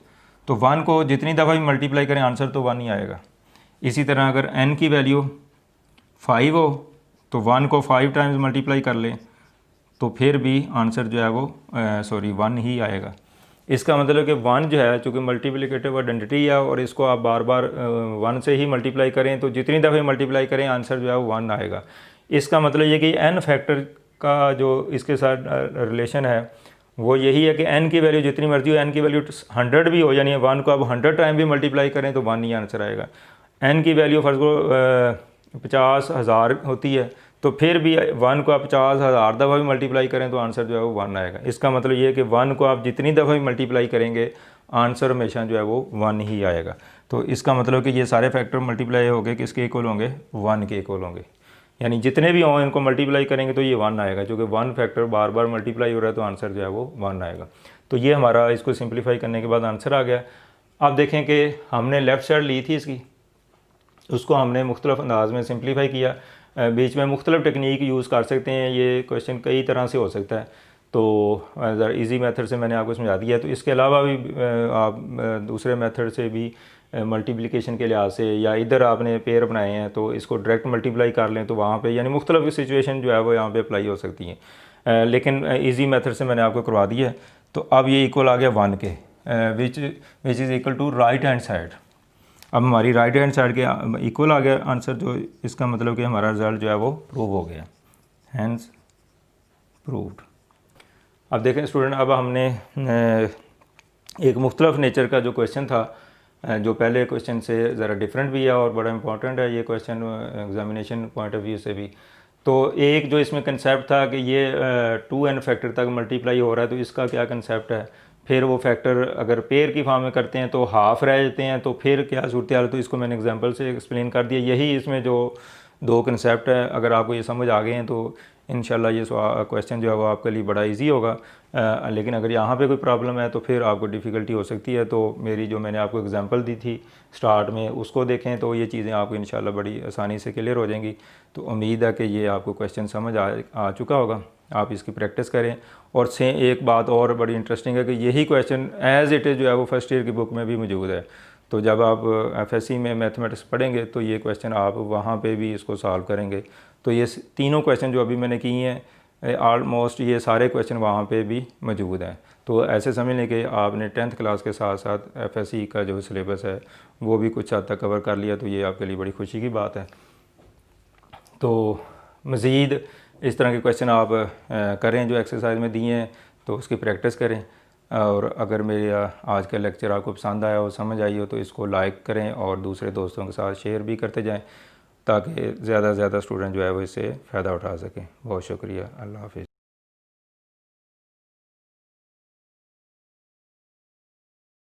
तो 1 को जितनी दफ़ा भी मल्टीप्लाई करें आंसर तो 1 ही आएगा। इसी तरह अगर n की वैल्यू 5 हो तो 1 को 5 टाइम्स मल्टीप्लाई कर लें तो फिर भी आंसर जो है वो 1 ही आएगा। इसका मतलब कि 1 जो है चूँकि मल्टीप्लिकेटिव आइडेंटिटी है और इसको आप बार बार 1 से ही मल्टीप्लाई करें तो जितनी दफ़े मल्टीप्लाई करें आंसर जो है वो 1 आएगा। इसका मतलब ये कि n फैक्टर का जो इसके साथ रिलेशन है वो यही है कि n की वैल्यू जितनी मर्जी हो, n की वैल्यू 100 भी हो यानी 1 को आप 100 टाइम भी मल्टीप्लाई करें तो 1 ही आंसर आएगा। n की वैल्यू फर्ज को 50,000 होती है तो फिर भी 1 को आप 50,000 दफ़ा भी मल्टीप्लाई करें तो आंसर जो है वो 1 आएगा। इसका मतलब ये है कि 1 को आप जितनी दफ़ा भी मल्टीप्लाई करेंगे आंसर हमेशा जो है वो 1 ही आएगा। तो इसका मतलब कि ये सारे फैक्टर मल्टीप्लाई हो गए किसके इक्वल होंगे 1 के इक्वल होंगे। यानी जितने भी हों इनको मल्टीप्लाई करेंगे तो ये 1 आएगा। क्योंकि 1 फैक्टर बार बार मल्टीप्लाई हो रहा है तो आंसर जो है वो 1 आएगा। तो ये हमारा इसको सिंप्लीफाई करने के बाद आंसर आ गया। अब देखें कि हमने लेफ़्ट साइड ली थी इसकी, उसको हमने मुख्तलिफ अंदाज में सिंप्लीफाई किया। बीच में मुख्तलिफ टेक्निक यूज़ कर सकते हैं, ये क्वेश्चन कई तरह से हो सकता है। तो ज़रा ईजी मेथड से मैंने आपको समझा दिया। तो इसके अलावा भी आप दूसरे मेथड से भी मल्टीप्लिकेशन के लिहाज से, या इधर आपने पेयर बनाए हैं तो इसको डायरेक्ट मल्टीप्लाई कर लें तो वहाँ पे यानी मुख्तलिफ सिचुएशन जो है वो यहाँ पे अप्लाई हो सकती हैं। लेकिन इजी मेथड से मैंने आपको करवा दिया है। तो अब ये इक्वल आ गया 1 के, which is equal to right hand side. अब हमारी राइट हैंड साइड के इक्वल आ गया आंसर, जो इसका मतलब कि हमारा रिज़ल्ट जो है वो प्रूव हो गया, हैंस प्रूव्ड। अब देखें स्टूडेंट, अब हमने एक मुख्तलिफ नेचर का जो क्वेश्चन था, जो पहले क्वेश्चन से ज़रा डिफरेंट भी है और बड़ा इंपॉर्टेंट है ये question examination point of view से भी। तो एक जो इसमें कंसेप्ट था कि ये 2n फैक्टर तक मल्टीप्लाई हो रहा है, तो इसका क्या कंसेप्ट है। फिर वो फैक्टर अगर पेयर की फॉर्म में करते हैं तो हाफ़ रह जाते हैं, तो फिर क्या सूरत हाल। तो इसको मैंने एग्जांपल से एक्सप्लेन कर दिया। यही इसमें जो 2 कंसेप्ट है, अगर आपको ये समझ आ गए हैं तो इंशाल्लाह ये क्वेश्चन जो है वो आपके लिए बड़ा इजी होगा। लेकिन अगर यहाँ पे कोई प्रॉब्लम है तो फिर आपको डिफ़िकल्टी हो सकती है। तो मेरी जो मैंने आपको एग्जांपल दी थी स्टार्ट में उसको देखें तो ये चीज़ें आपको इंशाल्लाह बड़ी आसानी से क्लियर हो जाएंगी। तो उम्मीद है कि ये आपको क्वेश्चन समझ आ चुका होगा, आप इसकी प्रैक्टिस करें। और से एक बात और बड़ी इंटरेस्टिंग है कि यही क्वेश्चन एज़ इट इज़ जो है वो फर्स्ट ईयर की बुक में भी मौजूद है। तो जब आप FSC में मैथमेटिक्स पढ़ेंगे तो ये क्वेश्चन आप वहाँ पे भी इसको सॉल्व करेंगे। तो ये तीनों क्वेश्चन जो अभी मैंने किए हैं ऑलमोस्ट ये सारे क्वेश्चन वहाँ पे भी मौजूद हैं। तो ऐसे समझ लें कि आपने 10th क्लास के साथ साथ FSC का जो सिलेबस है वो भी कुछ हद तक कवर कर लिया, तो ये आपके लिए बड़ी खुशी की बात है। तो मज़ीद इस तरह के क्वेश्चन आप करें जो एक्सरसाइज में दिए हैं, तो उसकी प्रैक्टिस करें। और अगर मेरा आज का लेक्चर आपको पसंद आया हो, समझ आई हो, तो इसको लाइक करें और दूसरे दोस्तों के साथ शेयर भी करते जाएं ताकि ज़्यादा से ज़्यादा स्टूडेंट जो है वो इससे फ़ायदा उठा सकें। बहुत शुक्रिया। अल्लाह हाफ़िज़।